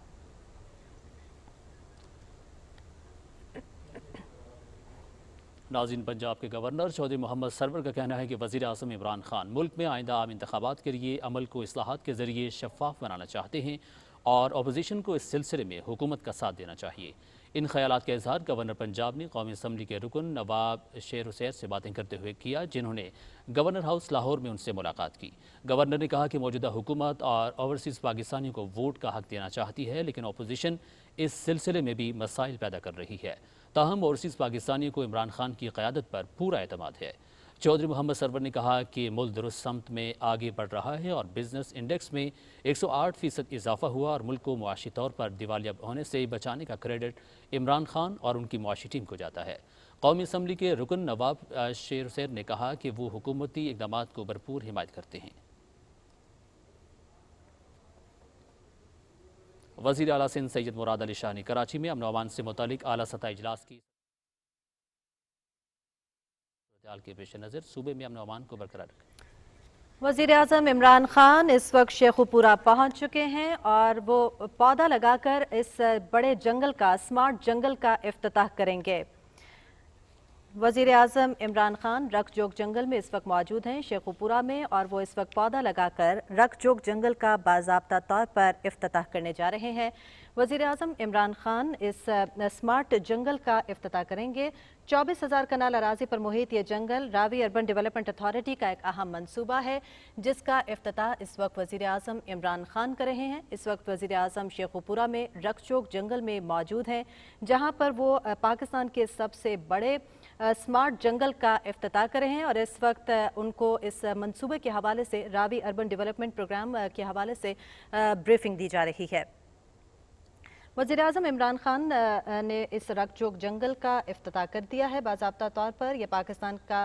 नाज़रीन, पंजाब के गवर्नर चौधरी मोहम्मद सरवर का कहना है कि वज़ीर आज़म इमरान खान मुल्क में आइंदा आम इंतखाबात के लिए अमल को इस्लाहात के ज़रिए शफ़ाफ बनाना चाहते हैं और अपोजिशन को इस सिलसिले में हुकूमत का साथ देना चाहिए। इन ख्यालात का इजहार गवर्नर पंजाब ने कौमी असम्बली के रुकन नवाब शेर हुसैन से बातें करते हुए किया, जिन्होंने गवर्नर हाउस लाहौर में उनसे मुलाकात की। गवर्नर ने कहा कि मौजूदा हुकूमत और ओवरसीज़ पाकिस्तानियों को वोट का हक देना चाहती है, लेकिन अपोजिशन इस सिलसिले में भी मसाइल पैदा कर रही है। ताहम ओवरसीज़ पाकिस्तानियों को इमरान खान की क़यादत पर पूरा एतमाद है। चौधरी मोहम्मद सरवर ने कहा कि मुल्क दुरुस्त समत में आगे बढ़ रहा है और बिजनेस इंडेक्स में 108% इजाफा हुआ और मुल्क को मुआशी तौर पर दिवालिया होने से बचाने का क्रेडिट इमरान खान और उनकी मुआशी टीम को जाता है। कौमी असम्बली के रुकन नवाब शेर हुसैन ने कहा कि वो हुकूमती इक़दाम को भरपूर हिमायत करते हैं। वज़ीर आला सिंध सैयद मुराद अली शाह ने कराची में अमन व अमान से मुतालिक आला सतह इजलास की के पेश नज़र सूबे में अमन व अमान को बरकरार रखें। वज़ीर आज़म इमरान खान इस वक्त शेखुपुरा पहुंच चुके हैं और वो पौधा लगाकर इस बड़े जंगल का, स्मार्ट जंगल का इफ्तिताह करेंगे। वज़ीर आज़म इमरान खान रखजोग जंगल में इस वक्त मौजूद हैं शेखुपुरा में, और वो इस वक्त पौधा लगाकर रखजोग जंगल का बाज़ाब्ता तौर पर इफ्तिताह करने जा रहे हैं। वज़ीर आज़म इमरान खान इस स्मार्ट जंगल का इफ्तिताह करेंगे। 24,000 कनाल अराजी पर मुहित ये जंगल रावी अर्बन डेवलपमेंट अथॉरिटी का एक अहम मंसूबा है, जिसका इफ्तिताह इस वक्त वज़ीर आज़म इमरान खान कर रहे हैं। इस वक्त वज़ीर आज़म शेखुपुरा में रखजोग जंगल में मौजूद हैं, जहाँ पर वो पाकिस्तान के सबसे बड़े स्मार्ट जंगल का इफ्तिताह कर रहे हैं और इस वक्त उनको इस मंसूबे के हवाले से, रावी अर्बन डेवलपमेंट प्रोग्राम के हवाले से ब्रीफिंग दी जा रही है। वज़ीर आज़म इमरान खान ने इस रखजोग जंगल का इफ्तिताह कर दिया है बाज़ाब्ता तौर पर। यह पाकिस्तान का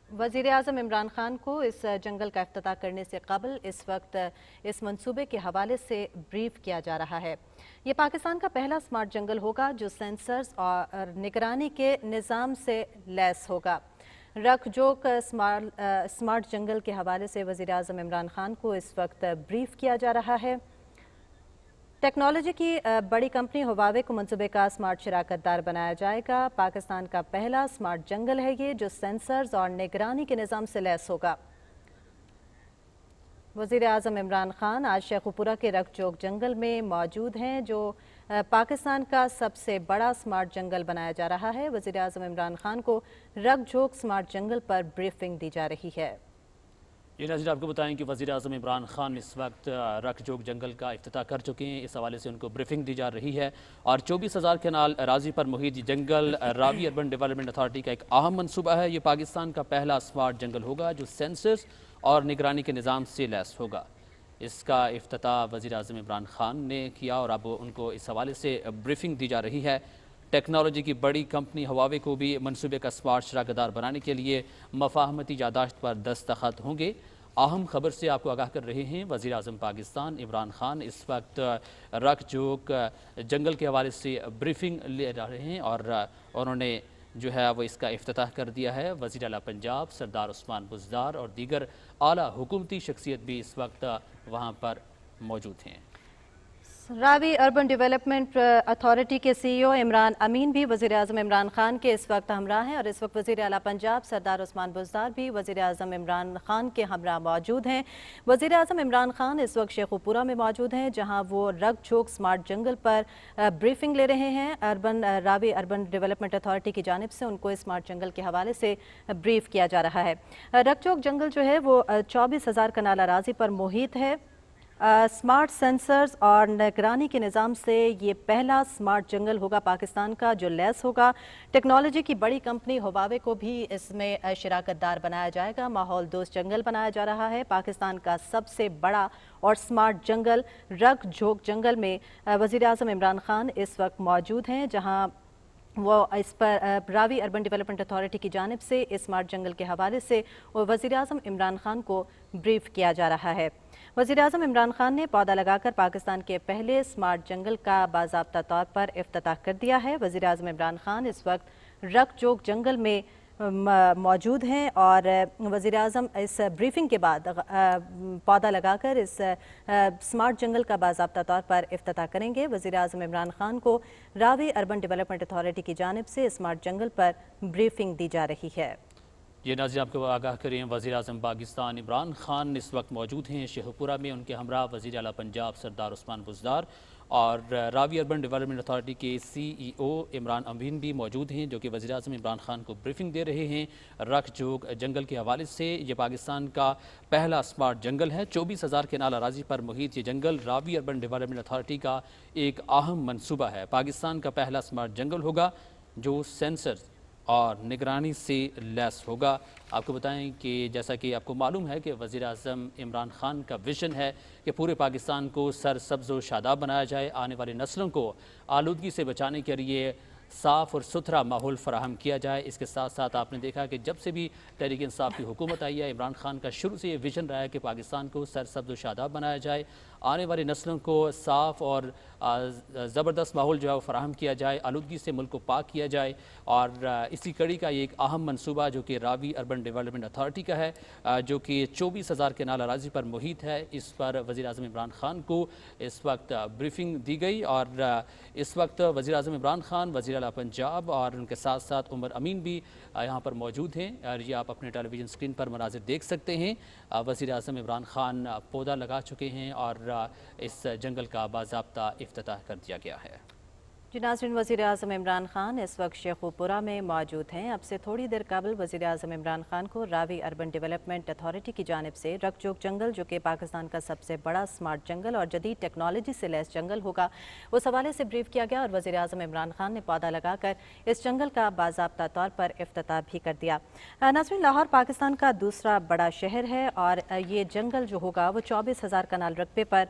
वज़ीर आज़म इमरान खान को इस जंगल का इफ्तिताह करने से कबल इस वक्त इस मंसूबे के हवाले से ब्रीफ किया जा रहा है। ये पाकिस्तान का पहला स्मार्ट जंगल होगा जो सेंसर्स और निगरानी के निज़ाम से लैस होगा। रखजोग स्मार्ट जंगल के हवाले से वज़ीर आज़म इमरान खान को इस वक्त ब्रीफ किया जा रहा है। टेक्नोलॉजी की बड़ी कंपनी हुवावे को मंसूबे का स्मार्ट शराकतदार बनाया जाएगा। पाकिस्तान का पहला स्मार्ट जंगल है ये, जो सेंसर्स और निगरानी के निज़ाम से लैस होगा। वज़ीर आज़म इमरान खान आज शेखुपुरा के रखजोग जंगल में मौजूद हैं, जो पाकिस्तान का सबसे बड़ा स्मार्ट जंगल बनाया जा रहा है। वज़ीर आज़म इमरान खान को रखजोग स्मार्ट जंगल पर ब्रीफिंग दी जा रही है। ये नज़र आपको बताएं कि वज़ीर आज़म इमरान खान इस वक्त रखजोग जंगल का इफ्तिताह कर चुके हैं। इस हवाले से उनको ब्रीफिंग दी जा रही है और 24,000 कनाल अराजी पर मुहित जंगल रावी अर्बन डेवलपमेंट अथॉरिटी का एक अहम मनसूबा है। ये पाकिस्तान का पहला स्मार्ट जंगल होगा जो सेंसर्स और निगरानी के निज़ाम से लैस होगा। इसका इफ्तिताह वज़ीर आज़म इमरान खान ने किया और अब उनको इस हवाले से ब्रीफिंग दी जा रही है। टेक्नोलॉजी की बड़ी कंपनी हुवावे को भी मनसूबे का स्मार्ट शराकतदार बनाने के लिए मफाहमती यादाश्त पर दस्तखत होंगे। अहम खबर से आपको आगाह कर रहे हैं, वज़ीर आज़म पाकिस्तान इमरान खान इस वक्त रखजोग जंगल के हवाले से ब्रीफिंग ले रहे हैं और उन्होंने जो है वो इसका इफ्तिताह कर दिया है। वज़ीर आला पंजाब सरदार उस्मान बुज़दार और दीगर आला हुकूमती शख्सियत भी इस वक्त वहाँ पर मौजूद हैं। रावी अर्बन डेवलपमेंट अथॉरिटी के CEO इमरान अमीन भी वज़ीर आज़म इमरान खान के इस वक्त हमरा हैं और इस वक्त वज़ीर आला पंजाब सरदार उस्मान बुज़दार भी वज़ीर आज़म इमरान खान के हमरा मौजूद हैं। वज़ीर आज़म इमरान खान इस वक्त शेखुपुरा में मौजूद हैं, जहां वो रखजोग स्मार्ट जंगल पर ब्रीफिंग ले रहे हैं। रावी अर्बन डेवलपमेंट अथॉरिटी की जानिब से उनको इस स्मार्ट जंगल के हवाले से ब्रीफ किया जा रहा है। रखजोग जंगल जो है वो 24,000 कनाल अराजी पर मुहित है। स्मार्ट सेंसर्स और निगरानी के निज़ाम से ये पहला स्मार्ट जंगल होगा पाकिस्तान का जो लैस होगा। टेक्नोलॉजी की बड़ी कंपनी हुवावे को भी इसमें शराकतदार बनाया जाएगा। माहौल दोस्त जंगल बनाया जा रहा है। पाकिस्तान का सबसे बड़ा और स्मार्ट जंगल रखजोग जंगल में वज़ीर आज़म इमरान खान इस वक्त मौजूद हैं, जहाँ वो इस पर रावी अर्बन डेवलपमेंट अथॉरिटी की जानिब से इस स्मार्ट जंगल के हवाले से वज़ीर आज़म इमरान खान को ब्रीफ किया जा रहा है। वज़ीर आज़म इमरान खान ने पौधा लगाकर पाकिस्तान के पहले स्मार्ट जंगल का बाज़ाब्ता तौर पर इफ्तिताह कर दिया है। वज़ीर आज़म इमरान खान इस वक्त रखजोग जंगल में मौजूद हैं और वज़ीर आज़म इस ब्रीफिंग के बाद पौधा लगाकर इस स्मार्ट जंगल का बाज़ाब्ता तौर पर इफ्तिताह करेंगे। वज़ीर आज़म इमरान खान को रावी अर्बन डेवलपमेंट अथॉरिटी की जानिब से स्मार्ट जंगल पर ब्रीफिंग दी जा रही है। ये नाज़रीन आपको आगाह करें, वज़ीर आज़म पाकिस्तान इमरान खान इस वक्त मौजूद हैं शेखपुरा में। उनके हमरा वज़ीर आला पंजाब सरदार उस्मान बुज़दार और रावी अर्बन डेवलपमेंट अथॉरिटी के CEO इमरान अमीन भी मौजूद हैं, जो कि वज़ीर आज़म इमरान खान को ब्रीफिंग दे रहे हैं रख जोग जंगल के हवाले से। ये पाकिस्तान का पहला स्मार्ट जंगल है। 24,000 केनाल अराजी पर मुहित ये जंगल रावी अर्बन डेवलपमेंट अथॉरिटी का एक अहम मनसूबा है। पाकिस्तान का पहला स्मार्ट जंगल होगा जो सेंसर और निगरानी से लैस होगा। आपको बताएं कि जैसा कि आपको मालूम है कि वज़ीर आज़म इमरान खान का विज़न है कि पूरे पाकिस्तान को सरसब्ज़ व शादाब बनाया जाए, आने वाली नस्लों को आलूदगी से बचाने के लिए साफ़ और सुथरा माहौल फ़राहम किया जाए। इसके साथ साथ आपने देखा कि जब से भी तहरीक इंसाफ की हुकूमत आई है, इमरान खान का शुरू से ये विज़न रहा है कि पाकिस्तान को सरसब्ज़ व शादाब बनाया जाए, आने वाली नस्लों को साफ़ और ज़बरदस्त माहौल जो है वो फ़राहम किया जाए, आलूदगी से मुल्क को पाक किया जाए। और इसी कड़ी का ये एक अहम मनसूबा जो कि रावी अर्बन डेवलपमेंट अथॉरिटी का है, जो कि 24,000 केनाल अराजी पर मुहित है। इस पर वज़ीर आज़म इमरान खान को इस वक्त ब्रीफिंग दी गई और इस वक्त वज़ीर आज़म इमरान खान, वज़ीर आला पंजाब और उनके साथ साथ उमर अमीन भी यहाँ पर मौजूद हैं। और ये आप अपने टेलीविज़न स्क्रीन पर मनाज़िर देख सकते हैं। वज़ीर आज़म इमरान खान पौधा लगा चुके हैं और इस जंगल का बाज़ाब्ता इफ्तिताह कर दिया गया है। जी नाज़रीन, वज़ीर आज़म इमरान खान इस वक्त शेखपुरा में मौजूद हैं। अब से थोड़ी देर कबल वज़ीर आज़म इमरान खान को रावी अर्बन डेवलपमेंट अथॉरिटी की जानिब से रकजोक जंगल, जो कि पाकिस्तान का सबसे बड़ा स्मार्ट जंगल और जदीद टेक्नोलॉजी से लैस जंगल होगा, उस हवाले से ब्रीफ किया गया और वज़ीर आज़म इमरान खान ने पौधा लगाकर इस जंगल का बाज़ाब्ता तौर पर इफ्तिताह भी कर दिया। नाज़रीन, लाहौर पाकिस्तान का दूसरा बड़ा शहर है और ये जंगल जो होगा वो 24,000 कनाल रकबे पर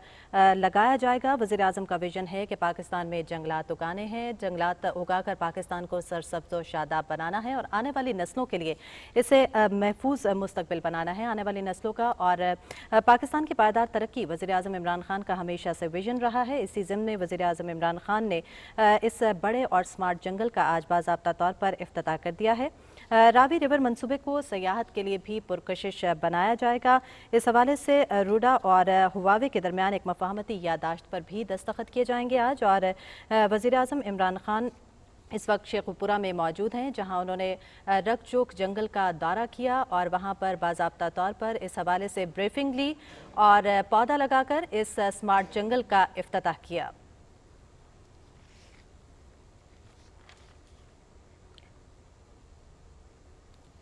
लगाया जाएगा। वज़ीर आज़म का विजन है कि पाकिस्तान में जंगलात हैं, जंगलात उगाकर पाकिस्तान को सरसब्ज़ व शादाब बनाना है और आने वाली नस्लों के लिए इसे महफूज मुस्तकबिल बनाना है आने वाली नस्लों का। और पाकिस्तान की पायदार तरक्की वज़ीर आज़म इमरान खान का हमेशा से विजन रहा है। इसी ज़िम्न में वज़ीर आज़म इमरान खान ने इस बड़े और स्मार्ट जंगल का आज बाज़ाब्ता तौर पर इफ्तिताह कर दिया है। रावी रिवर मंसूबे को सयाहत के लिए भी पुरकशिश बनाया जाएगा। इस हवाले से रूडा और हुवावे के दरमियान एक मफाहमती यादाश्त पर भी दस्तखत किए जाएंगे आज। और वज़ीर आज़म इमरान खान इस वक्त शेखपुरा में मौजूद हैं, जहां उन्होंने रकजोक जंगल का दौरा किया और वहां पर बाज़ाब्ता तौर पर इस हवाले से ब्रीफिंग ली और पौधा लगाकर इस स्मार्ट जंगल का इफ्तिताह किया।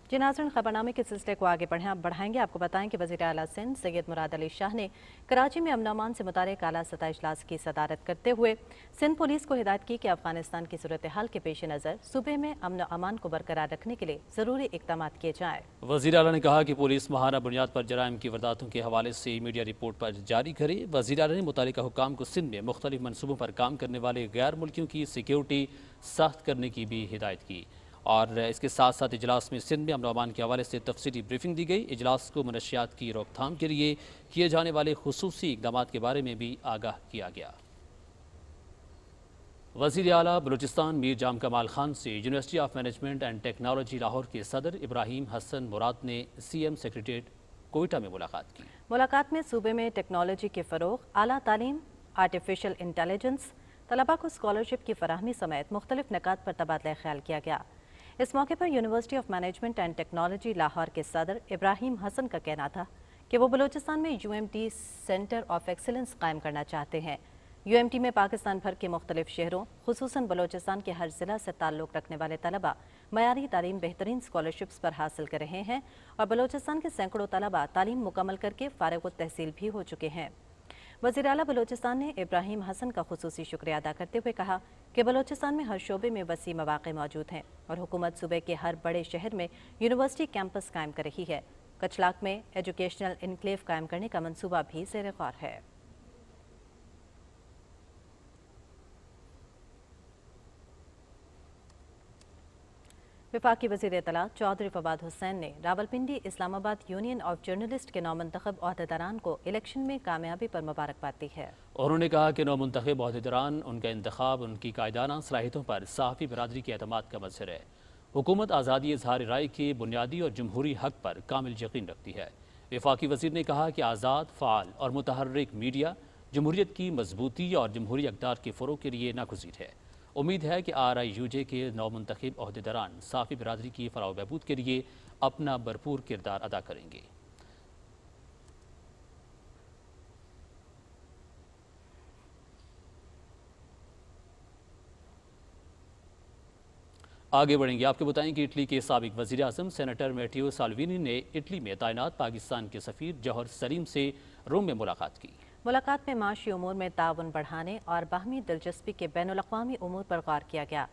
जी नाज़रीन, खबरनामे के सिलसिले को आगे बढ़ाएंगे। आपको बताएं कि वज़ीर आला सिंध सैयद मुराद अली शाह ने कराची में अमन अमान से मुतालिक आला सतह इजलास की सदारत करते हुए सिंध पुलिस को हिदायत की कि अफगानिस्तान की सूरत हाल के पेश नज़र सूबे में अमन अमान को बरकरार रखने के लिए ज़रूरी इक़दाम किए जाएँ। वज़ीर आला ने कहा कि पुलिस माहाना बुनियाद पर जराइम की वारदातों के हवाले से मीडिया रिपोर्ट पर जारी करे। वज़ीर आला ने मुतालिका हुक्काम को सिंध में मुख्तलिफ मनसूबों पर काम करने वाले गैर मुल्कियों की सिक्योरिटी सख्त करने की भी हिदायत की। और इसके साथ साथ इजलास में सिंध में अमन अमान के हवाले से तफसीली ब्रीफिंग दी गई। इजलास को मनशियात की रोकथाम के लिए किए जाने वाले खुसूसी इक़दाम के बारे में भी आगाह किया गया। वज़ीर आला बलूचिस्तान मीर जाम कमाल खान से university of management and technology Lahore के सदर इब्राहिम हसन मुराद ने CM सेक्रेटेरिएट कोयटा में मुलाकात की। मुलाकात में सूबे में टेक्नोलॉजी के फ़रोग़, आला तालीम, आर्टिफिशियल इंटेलिजेंस, तलबा को स्कॉलरशिप की फराहमी समेत मुख्तलिफ निकात पर तबादला ख्याल किया गया। इस मौके पर university of management and technology Lahore के सदर इब्राहिम हसन का कहना था कि वो बलूचिस्तान में UMT सेंटर ऑफ एक्सीलेंस कायम करना चाहते हैं। UMT में पाकिस्तान भर के मुख्तलिफ शहरों खुसूसन बलूचिस्तान के हर ज़िला से ताल्लुक़ रखने वाले तलबा मयारी तालीम बेहतरीन स्कॉलरशिप्स पर हासिल कर रहे हैं और बलूचिस्तान के सैकड़ों तलबा तालीम मुकम्मल करके फ़ारिग़ तहसील भी हो चुके हैं। वज़ीर आला बलूचिस्तान ने इब्राहिम हसन का खुसूसी शुक्रिया अदा करते हुए कहा कि बलूचिस्तान में हर शोबे में वसी मौक़े मौजूद हैं और हुकूमत सूबे के हर बड़े शहर में यूनिवर्सिटी कैंपस कायम कर रही है। कचलाक में एजुकेशनल इनक्लेव कायम करने का मंसूबा भी ज़ेर गौर है। वफाकी वज़ीर इत्तलात चौधरी फवाद हुसैन ने Rawalpindi Islamabad union of journalist के नौमुंतखब ओहदेदारान को इलेक्शन में कामयाबी पर मुबारकबाद दी है। उन्होंने कहा कि नौमुंतखब ओहदेदारान उनका इंतखाब उनकी कायदाना सलाहियतों पर सहाफ़ी बरादरी के एतमाद का मज़हर है। हुकूमत आज़ादी इजहार राय के बुनियादी और जमहूरी हक पर कामिल यकीन रखती है। वफाकी वज़ीर ने कहा कि आज़ाद, फ़ाल और मुतहर्रिक मीडिया जमहूरियत की मजबूती और जमहूरी अक़दार के फ़रोग़ के लिए नागुज़ीर है। उम्मीद है कि RIUJ के नौमुंतखब अहदेदारान साफ़ी बरादरी की फ़लाह व बहबूद के लिए अपना भरपूर किरदार अदा करेंगे। आगे बढ़ेंगे, आपको बताएं कि इटली के साबिक वज़ीर आज़म सेनेटर मैटेओ साल्विनी ने इटली में तैनात पाकिस्तान के सफ़ीर जौहर सलीम से रोम में मुलाकात की। मुलाकात में माशी उमूर में ताउन बढ़ाने और बाहमी दिलचस्पी के बैनुल-अक़वामी उमूर पर गौर किया गया।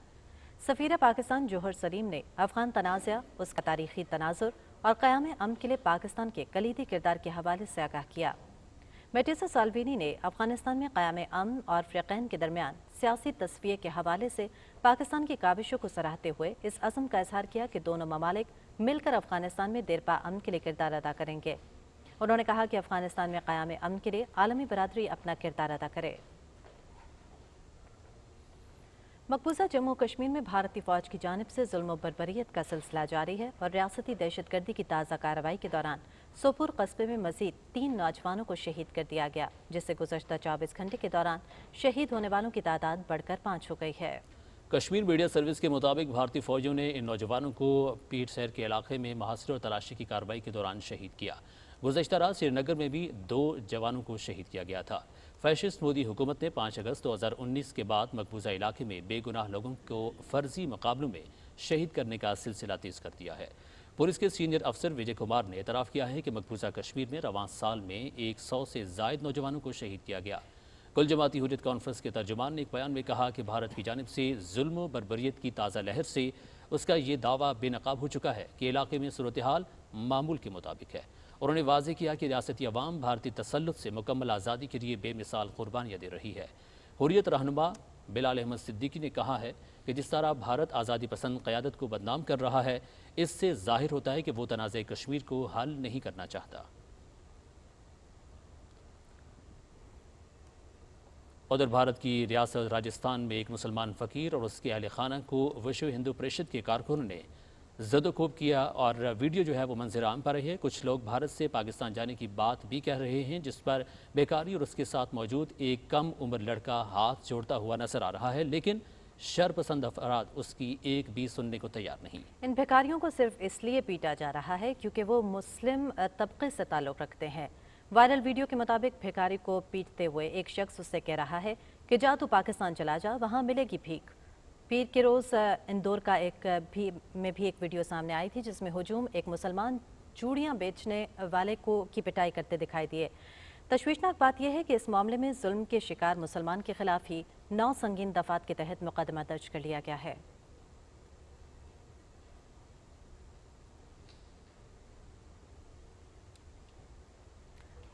सफ़ीर पाकिस्तान जौहर सलीम ने अफ़गान तनाज़ा, उसका तारीख़ी तनाज़ुर और क़याम अमन के लिए पाकिस्तान के कलीदी किरदार के हवाले से आगाह किया। मैटेओ साल्विनी ने अफ़गानिस्तान में क़याम अमन और फ़रीक़ैन के दरमियान सियासी तस्फ़िये के हवाले से पाकिस्तान की काविशों को सराहते हुए इस अज़्म का इज़हार किया कि दोनों ममालिक मिलकर अफ़गानिस्तान में देरपा अमन के लिए किरदार अदा करेंगे। उन्होंने कहा कि अफ़गानिस्तान में क़याम अमन के लिए आलमी बरादरी अपना किरदार अदा करे। मकबूजा जम्मू कश्मीर में भारतीय फ़ौज की जानिब से जुल्म बर्बरियत का सिलसिला जारी है और रियासती दहशतगर्दी की ताज़ा कार्रवाई के दौरान सोपुर कस्बे में मज़ीद 3 नौजवानों को शहीद कर दिया गया, जिससे गुज़श्ता 24 घंटे के दौरान शहीद होने वालों की तादाद बढ़कर 5 हो गई है। कश्मीर मीडिया सर्विस के मुताबिक भारतीय फ़ौजियों ने इन नौजवानों को पीर सैर के इलाके में मुहासरे और तलाशी की कार्रवाई के दौरान शहीद किया। गुज़श्ता रात श्रीनगर में भी 2 जवानों को शहीद किया गया था। फैशिस्ट मोदी हुकूमत ने 5 अगस्त 2019 के बाद मकबूजा इलाके में बेगुनाह लोगों को फर्जी मुकाबलों में शहीद करने का सिलसिला तेज़ कर दिया है। पुलिस के सीनियर अफसर विजय कुमार ने एतराफ़ किया है कि मकबूजा कश्मीर में रवां साल में 100 से ज़ायद नौजवानों को शहीद किया गया। कुल जमाती हुर्रियत कॉन्फ्रेंस के तर्जुमान ने एक बयान में कहा कि भारत की जानिब से जुल्म व बर्बरियत की ताज़ा लहर से उसका ये दावा बेनकाब हो चुका है कि इलाके में सूरत हाल मामूल के मुताबिक है। उन्होंने वाज़ेह किया कि रियासती अवाम भारतीय तसल्लुत से मुकम्मल आज़ादी के लिए बेमिसाल कुर्बानियाँ दे रही है। हुर्रियत रहनुमा बिलाल अहमद सिद्दीकी ने कहा है कि जिस तरह भारत आज़ादी पसंद क़यादत को बदनाम कर रहा है, इससे ज़ाहिर होता है कि वो तनाज़े कश्मीर को हल नहीं करना चाहता। उधर भारत की रियासत राजस्थान में एक मुसलमान फ़कीर और उसके अहल खाना को विश्व हिंदू परिषद के कारकुनों ने ज़दोकोब किया और वीडियो जो है वो मंजर आम पर है। कुछ लोग भारत से पाकिस्तान जाने की बात भी कह रहे हैं, जिस पर बेकारी और उसके साथ मौजूद एक कम उम्र लड़का हाथ जोड़ता हुआ नजर आ रहा है, लेकिन शरपसंद अफराद उसकी एक भी सुनने को तैयार नहीं। इन भिखारियों को सिर्फ इसलिए पीटा जा रहा है क्योंकि वो मुस्लिम तबके से ताल्लुक़ रखते हैं। वायरल वीडियो के मुताबिक भिखारी को पीटते हुए एक शख्स उससे कह रहा है कि जा तू पाकिस्तान चला जा, वहाँ मिलेगी भीख। पीर के रोज़ इंदौर का में भी एक वीडियो सामने आई थी जिसमें हुजूम एक मुसलमान चूड़ियाँ बेचने वाले की पिटाई करते दिखाई दिए। तशवीशनाक बात यह है कि इस मामले में जुल्म के शिकार मुसलमान के खिलाफ ही 9 संगीन दफात के तहत मुकदमा दर्ज कर लिया गया है।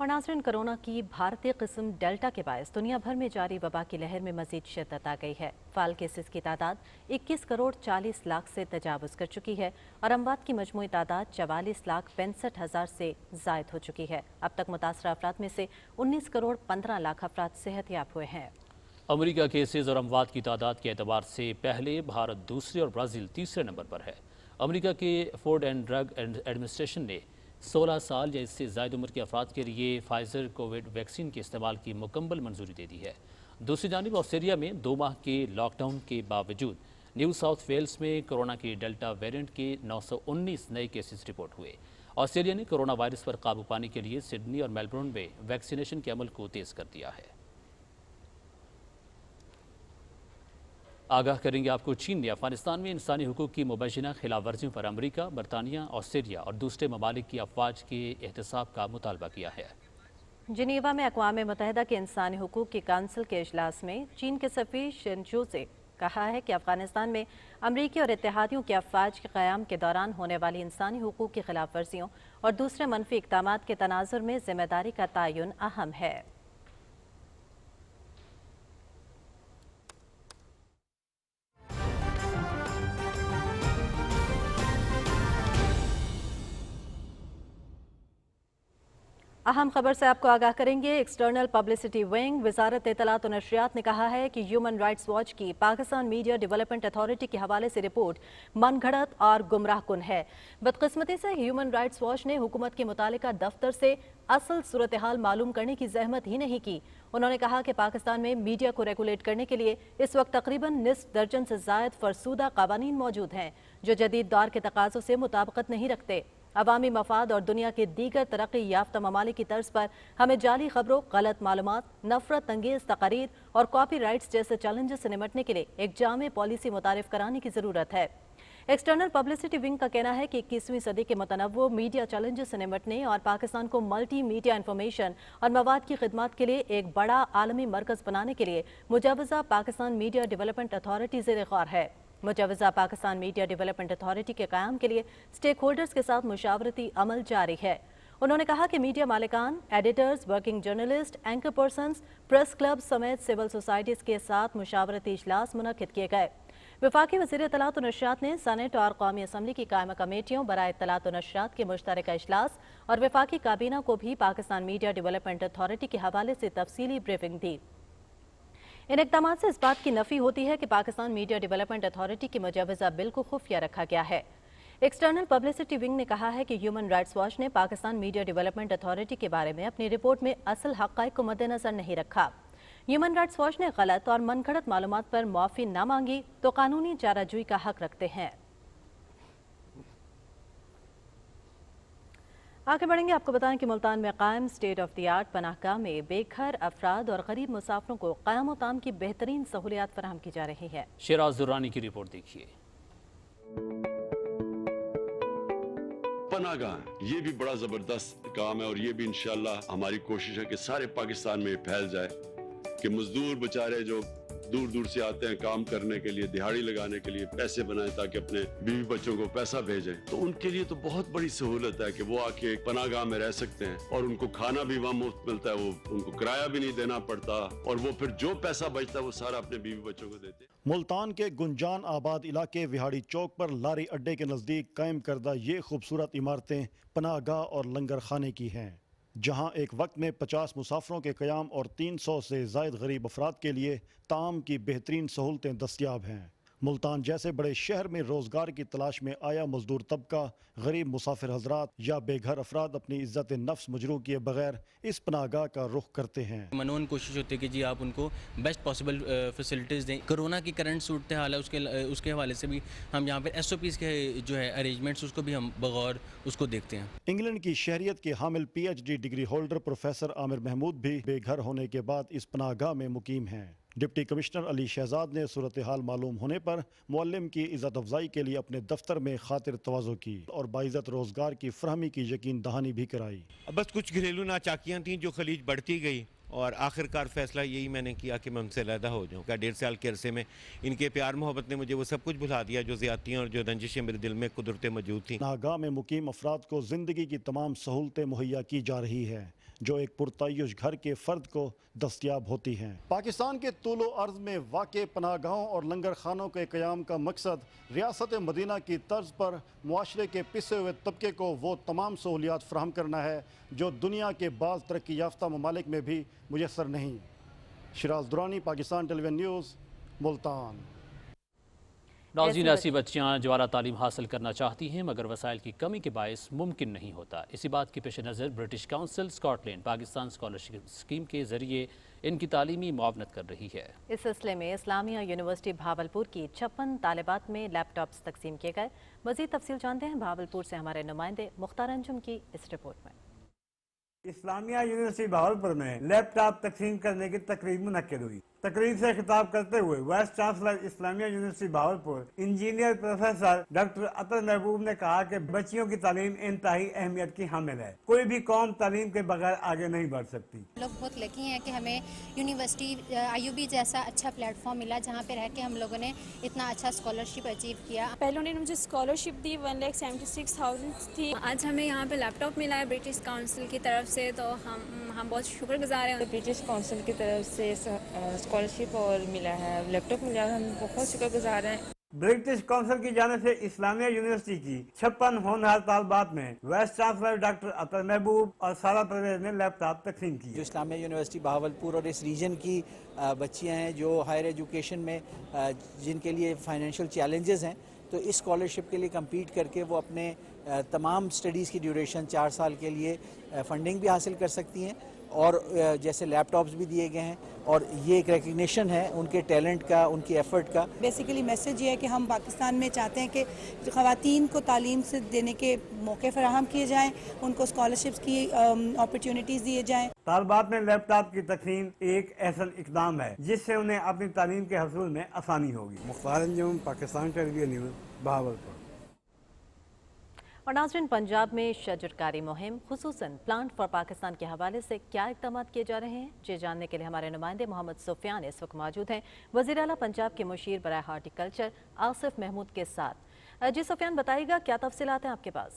और नाज़रीन, कोरोना की भारतीय किस्म डेल्टा के बायस दुनिया भर में जारी वबा की लहर में मजीद शिद्दत आ गई है। फाल केसेस की तादाद 21 करोड़ 40 लाख से तजावुज़ कर चुकी है और अमवात की मजमूई तादाद 44 लाख 65 हज़ार से ज़ायद हो चुकी है। अब तक मुतासरा अफराद में से 19 करोड़ 15 लाख अफराद सेहतयाब हुए हैं। अमरीका केसेस और अमवात की तादाद के एतबार से पहले भारत दूसरे और ब्राज़ील तीसरे नंबर पर है। अमरीका के फूड एंड ड्रग एडमिनिस्ट्रेशन ने 16 साल या इससे ज़ायद उम्र के अफराद के लिए फाइज़र कोविड वैक्सीन के इस्तेमाल की मुकम्मल मंजूरी दे दी है। दूसरी जानिब ऑस्ट्रेलिया में 2 माह के लॉकडाउन के बावजूद न्यू साउथ वेल्स में कोरोना के डेल्टा वेरिएंट के 919 नए केसेस रिपोर्ट हुए। ऑस्ट्रेलिया ने कोरोना वायरस पर काबू पाने के लिए सिडनी और मेलबर्न में वैक्सीनेशन के अमल को तेज़ कर दिया है। आगाह करेंगे आपको, चीन ने अफगानिस्तान में इंसानी हुकूक की मुबैना खिलाफ वर्जियों पर अमरीका, बरतानिया, ऑस्ट्रेलिया और दूसरे ममालिक की अफवाज के एहतसाब का मुतालबा किया है। जिनीवा में अक़वाम मुत्तहिदा के इंसानी हुकूक की काउंसिल के इजलास में चीन के सफ़ीर शिनजू से कहा है कि अफगानिस्तान में अमरीकी और इत्तेहादियों के अफवाज के क़याम के दौरान होने वाली इंसानी हुकूक की खिलाफ वर्जियों और दूसरे मनफी इक़दामात के तनाजुर में ज़िम्मेदारी का तयन अहम है। अहम खबर से आपको आगाह करेंगे। एक्सटर्नल पब्लिसिटी विंग वजारत इत्तलात और नशरियात ने कहा है कि ह्यूमन राइट्स वॉच की पाकिस्तान मीडिया डेवलपमेंट अथॉरिटी के हवाले से रिपोर्ट मनगढ़ंत और गुमराह कुन है। बदकिस्मती से ह्यूमन राइट्स वॉच ने हुकूमत के मुतालिका दफ्तर से असल सूरत हाल मालूम करने की जहमत ही नहीं की। उन्होंने कहा कि पाकिस्तान में मीडिया को रेगुलेट करने के लिए इस वक्त तकरीबन निस्फ दर्जन से जायद फरसूदा कावानीन मौजूद हैं जो जदीद दौर के तकाज़ों से मुताबिकत नहीं रखते। अवामी मफाद और दुनिया के दीगर तरक्की याफ्ता ममालिक की तर्ज पर हमें जाली खबरों, गलत मालूमात, नफरत अंगेज तकारीर और कॉपी राइट्स जैसे चैलेंजेस से निमटने के लिए एक जामे पॉलिसी मुतारिफ कराने की ज़रूरत है। एक्सटर्नल पब्लिसिटी विंग का कहना है कि 21वीं सदी के मुतनव्वो मीडिया चैलेंजेस से निमटने और पाकिस्तान को मल्टी मीडिया इंफॉर्मेशन और मवाद की खिदमत के लिए एक बड़ा आलमी मरकज़ बनाने के लिए मुजवज़ा पाकिस्तान मीडिया डेवलपमेंट अथॉरिटी ज़ेर ग़ौर है। मुजवज़ा पाकिस्तान मीडिया डेवलपमेंट अथॉरिटी के क़याम के लिए स्टेक होल्डर्स के साथ मुशावरती अमल जारी है। उन्होंने कहा कि मीडिया मालिकान, editors, working journalist, anchor persons, press club समेत सिविल सोसाइटीज़ के साथ मुशावरती इजलास मुनक़िद किए गए। वफाकी वज़ीर इत्तलात और नशरियात ने सेनेट और कौमी असम्बली की कायमा कमेटियों बराए इत्तलात और नशरियात के मुश्तरका इजलास और वफाकी काबीना को भी पाकिस्तान मीडिया डेवलपमेंट अथॉरिटी के हवाले से तफसीली ब्रीफिंग दी। इन इक़दाम से इस बात की नफ़ी होती है कि पाकिस्तान मीडिया डेवलपमेंट अथॉरिटी के मुजवज़ा बिल को खुफिया रखा गया है। एक्सटर्नल पब्लिसिटी विंग ने कहा है कि ह्यूमन राइट्स वॉच ने पाकिस्तान मीडिया डेवलपमेंट अथॉरिटी के बारे में अपनी रिपोर्ट में असल हक़ाइक़ को मद्देनज़र नहीं रखा। ह्यूमन राइट्स वॉच ने गलत और मनगढ़ंत मालूमात पर मुआफ़ी न मांगी तो कानूनी चाराजोई का हक रखते हैं। आगे बढ़ेंगे, आपको बताएं कि मुल्तान में कायम स्टेट ऑफ द आर्ट पनाहगाह में बेघर अफराद और गरीब मुसाफिरों को क़याम ताम की बेहतरीन सहूलियात फराहम की जा रही है। शिराज दुर्रानी की रिपोर्ट देखिए। पनाहगाह ये भी बड़ा जबरदस्त काम है और ये भी इंशाल्लाह हमारी कोशिश है कि सारे पाकिस्तान में फैल जाए कि मजदूर बेचारे जो दूर दूर से आते हैं काम करने के लिए, दिहाड़ी लगाने के लिए पैसे बनाएं ताकि अपने बीवी बच्चों को पैसा भेजें, तो उनके लिए तो बहुत बड़ी सहूलत है कि वो आके पनाहगाह में रह सकते हैं और उनको खाना भी वहाँ मुफ्त मिलता है, वो उनको किराया भी नहीं देना पड़ता और वो फिर जो पैसा बचता है वो सारा अपने बीवी बच्चों को देते हैं। मुल्तान के गुंजान आबाद इलाके विहाड़ी चौक पर लारी अड्डे के नज़दीक कायम करदा ये खूबसूरत इमारतें पनाहगाह और लंगर खाने की हैं, जहां एक वक्त में 50 मुसाफरों के क़याम और 300 से ज़ायद गरीब अफराद के लिए ताम की बेहतरीन सहूलतें दस्तियाब हैं। मुल्तान जैसे बड़े शहर में रोज़गार की तलाश में आया मजदूर तबका, गरीब मुसाफिर हजरात या बेघर अफराद अपनी इज़्ज़त नफ्स मजरू किए बगैर इस पनाहगाह का रुख करते हैं। मनोन कोशिश होती है कि जी आप उनको बेस्ट पॉसिबल फैसिलिटीज़ दें। कोरोना की करंट सूरत हाल है उसके हवाले से भी हम यहाँ पर SOPs के जो है अरेंजमेंट्स उसको भी हम बगौर उसको देखते हैं। इंग्लैंड की शहरियत के हामिल PhD degree holder professor Amir Mahmood भी बेघर होने के बाद इस पनाहगाह में मुकीम हैं। डिप्टी कमिश्नर अली शहजाद ने सूरत हाल मालूम होने पर मुअल्लिम की इज़्ज़त अफजाई के लिए अपने दफ्तर में खातिर तवाज़ो की और बाइज़्ज़त रोज़गार की फरहमी की यकीन दहानी भी कराई। बस कुछ घरेलू नाचाकियाँ थीं जो खलीज बढ़ती गई और आखिरकार फैसला यही मैंने किया कि मैं उनसे अलहदा हो जाऊँ। क्या 1.5 साल के अरसे में इनके प्यार मोहब्बत ने मुझे वो सब कुछ भुला दिया जो ज़्यादतियाँ और जो रंजिशें मेरे दिल में कुदरतें मौजूद थी। पनाहगाह में मुकीम अफराद को ज़िंदगी की तमाम सहूलतें मुहैया की जा रही है जो एक पुरतायुश घर के फ़र्द को दस्तियाब होती हैं। पाकिस्तान के तूलो अर्ज़ में वाक़े पनाहगाहों और लंगर खानों के क़याम का मकसद रियासत मदीना की तर्ज पर मुआशरे के पिसे हुए तबके को वो तमाम सहूलियात फ़राहम करना है जो दुनिया के बाज़ तरक्की याफ्ता ममालिक में भी मुयस्सर नहीं। Shiraz Durrani, Pakistan television news, Multan. नाज़रीन, ऐसी बच्चियाँ जो आला तालीम हासिल करना चाहती हैं मगर वसाइल की कमी के बायस मुमकिन नहीं होता। इसी बात के पेश नज़र British council Scotland Pakistan scholarship scheme के ज़रिए इनकी तालीमी मुआवनत कर रही है। इस सिलसिले में इस्लामिया यूनिवर्सिटी भावलपुर की 56 तालिबात में लैपटॉप्स तकसीम किए गए। मज़ीद तफसील जानते हैं भावलपुर से हमारे नुमाइंदे मुख्तार अंजुम की इस रिपोर्ट में। इस्लामिया यूनिवर्सिटी भावलपुर में लैपटॉप तकसीम करने की तकरीब मुनक्किद हुई। तकरीब से खिताब करते हुए vice chancellor Islamia university Bahawalpur engineer professor doctor Athar Mehboob ने कहा कि बच्चियों की तालीम इंतहाई अहमियत की हामिल है। कोई भी कौम तालीम के बगैर आगे नहीं बढ़ सकती। लोग बहुत लकी हैं कि हमें यूनिवर्सिटी IUB जैसा अच्छा प्लेटफॉर्म मिला जहाँ पे रह के हम लोगों ने इतना अच्छा स्कॉलरशिप अचीव किया। पहले उन्होंने मुझे स्कॉलरशिप दी 1,76,000 थी। आज हमें यहाँ पे लैपटॉप मिला है ब्रिटिश काउंसिल की तरफ से, तो हम बहुत शुक्रगुजार हैं। ब्रिटिश काउंसिल की तरफ से स्कॉलरशिप और मिला है, लैपटॉप मिला है, हम बहुत शुक्रगुजार हैं। ब्रिटिश काउंसिल की जानिब से इस्लामिया यूनिवर्सिटी की 56 होनहार तालबात में वाइस चांसलर डॉक्टर अतर महबूब और सारा परवेज ने लैपटॉप तकसीम किए। जो इस्लामिया यूनिवर्सिटी बहावलपुर और इस रीजन की बच्चियां हैं जो हायर एजुकेशन में जिनके लिए फाइनेंशियल चैलेंजेस हैं, तो इस स्कॉलरशिप के लिए कम्पीट करके वो अपने तमाम स्टडीज़ की ड्यूरेशन 4 साल के लिए फंडिंग भी हासिल कर सकती हैं और जैसे लैपटॉप्स भी दिए गए हैं और ये एक रिकग्निशन है उनके टैलेंट का, उनकी एफर्ट का। बेसिकली मैसेज ये है कि हम पाकिस्तान में चाहते हैं कि ख़वातीन को तालीम से देने के मौके फराहम किए जाएँ, उनको स्कॉलरशिप्स की अपॉर्चुनिटीज़ दिए जाएँ। तालबात में लैपटॉप की तकसीम एक ऐसा इकदाम है जिससे उन्हें अपनी तालीम के हसूल में आसानी होगी। Mukhtar Anjum, Pakistan television news, Bahawalpur. और नाज़रीन, पंजाब में शजरकारी मुहिम खुसूसन प्लांट फॉर पाकिस्तान के हवाले से क्या इक़दाम किए जा रहे हैं, ये जानने के लिए हमारे नुमाइंदे मोहम्मद सुफियान इस वक्त मौजूद हैं वज़ीर आला पंजाब के मुशीर बराए हार्टिकल्चर आसिफ महमूद के साथ। जी सुफियान, बताइएगा क्या तफसीलात हैं आपके पास?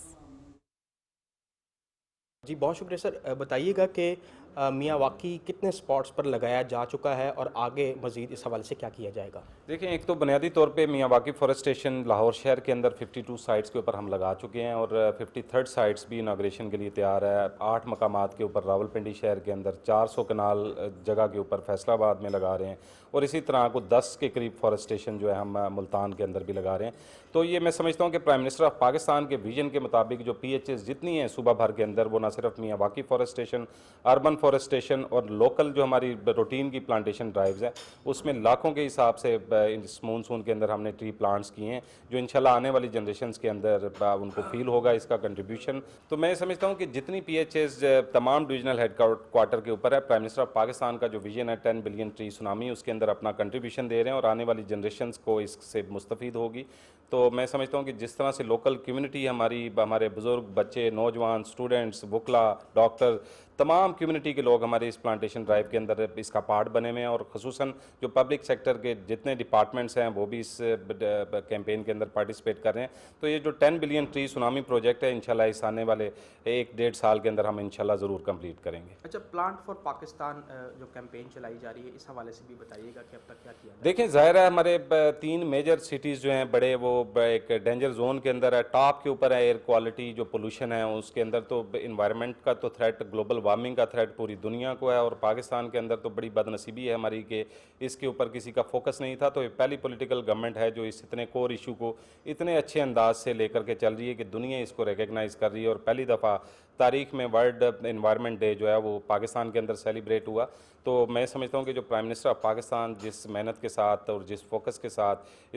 जी बहुत शुक्रिया सर। बताइएगा कि मियावाकी कितने स्पॉट्स पर लगाया जा चुका है और आगे मज़ीद इस हवाले से क्या किया जाएगा? देखें, एक तो बुनियादी तौर पे मियावाकी फॉरेस्टेशन लाहौर शहर के अंदर 52 साइट्स के ऊपर हम लगा चुके हैं और 53rd साइट्स भी इनाग्रेशन के लिए तैयार है। 8 मकामात के ऊपर रावलपिंडी शहर के अंदर 400 कनाल जगह के ऊपर फैसलाबाद में लगा रहे हैं और इसी तरह को 10 के करीब फॉरेस्टेशन जो है हम मुल्तान के अंदर भी लगा रहे हैं। तो ये मैं समझता हूँ कि प्राइम मिनिस्टर ऑफ पाकिस्तान के विजन के मुताबिक जो PHS जितनी हैं सूबा भर के अंदर, वो ना सिर्फ मियावाकी फॉरेस्टेशन, अर्बन फॉरेस्टेशन और लोकल जो हमारी रूटीन की प्लांटेशन ड्राइव्स है उसमें लाखों के हिसाब से इस मानसून के अंदर हमने ट्री प्लांट्स किए हैं जो इंशाल्लाह आने वाली जनरेशंस के अंदर उनको फील होगा इसका कंट्रीब्यूशन। तो मैं समझता हूँ कि जितनी PHS तमाम डिविजनल हेड क्वार्टर के ऊपर है, प्राइम मिनिस्टर ऑफ पाकिस्तान का जो विजन है 10 बिलियन ट्री सुनामी, उसके अंदर अपना कंट्रीब्यूशन दे रहे हैं और आने वाली जनरेशंस को इससे मुस्तफ़ीद होगी। तो मैं समझता हूँ कि जिस तरह से लोकल कम्युनिटी हमारे बुज़ुर्ग, बच्चे, नौजवान, स्टूडेंट्स, वकला, डॉक्टर, तमाम कम्युनिटी के लोग हमारे इस प्लांटेशन ड्राइव के अंदर इसका पार्ट बने हुए हैं और ख़ुसूसन जो पब्लिक सेक्टर के जितने डिपार्टमेंट्स हैं वो भी इस कैंपेन के अंदर पार्टिसिपेट कर रहे हैं। तो ये जो 10 बिलियन ट्री सुनामी प्रोजेक्ट है इंशाल्लाह इस आने वाले 1-1.5 साल के अंदर हम इंशाल्लाह ज़रूर कंप्लीट करेंगे। अच्छा, प्लांट फॉर पाकिस्तान जो कैंपेन चलाई जा रही है इस हवाले से भी बताइएगा कि अब तक क्या किया? देखें, ज़ाहिर है हमारे 3 मेजर सिटीज़ जो हैं बड़े, वो एक डेंजर जोन के अंदर है, टॉप के ऊपर है एयर क्वालिटी, जो पोल्यूशन है उसके अंदर तो इन्वायरमेंट का तो थ्रेट, ग्लोबल वार्मिंग का थ्रेट पूरी दुनिया को है और पाकिस्तान के अंदर तो बड़ी बदनसीबी है हमारी कि इसके ऊपर किसी का फोकस नहीं था। तो ये पहली पॉलिटिकल गवर्नमेंट है जो इस इतने कोर इशू को इतने अच्छे अंदाज से लेकर के चल रही है कि दुनिया इसको रिकग्नाइज़ कर रही है और पहली दफ़ा तारीख में वर्ल्ड इन्वायरमेंट डे जो है वो पाकिस्तान के अंदर सेलिब्रेट हुआ। तो मैं समझता हूँ कि जो प्राइम मिनिस्टर ऑफ पाकिस्तान जिस मेहनत के साथ और जिस फोकस के साथ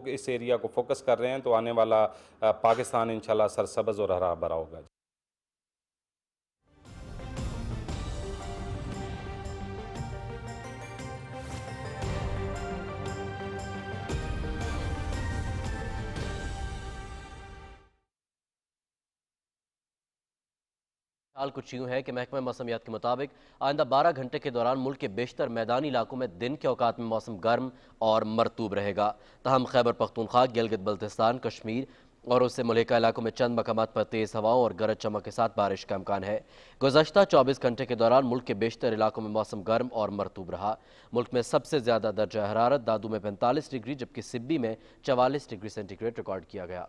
इस एरिया को फोकस कर रहे हैं तो आने वाला पाकिस्तान इंशाल्लाह सरसब्ज़ और हरा भरा होगा। हाल कुछ यूँ है कि महकमा मौसमियात के मुताबिक आइंदा 12 घंटे के दौरान मुल्क के बेशतर मैदानी इलाकों में दिन के औकात में मौसम गर्म और मरतूब रहेगा। तहम खैबर पख्तूनख्वा, गिलगित बल्तिस्तान, कश्मीर और उससे मुल्हिका इलाकों में चंद मकामात पर तेज़ हवाओं और गरज चमक के साथ बारिश का इम्कान है। गुज़श्ता 24 घंटे के दौरान मुल्क के बेशतर इलाकों में मौसम गर्म और मरतूब रहा। मुल्क में सबसे ज़्यादा दर्जा हरारत दादू में 45 डिग्री जबकि सिब्बी में 44 डिग्री सेंटीग्रेड रिकॉर्ड किया गया।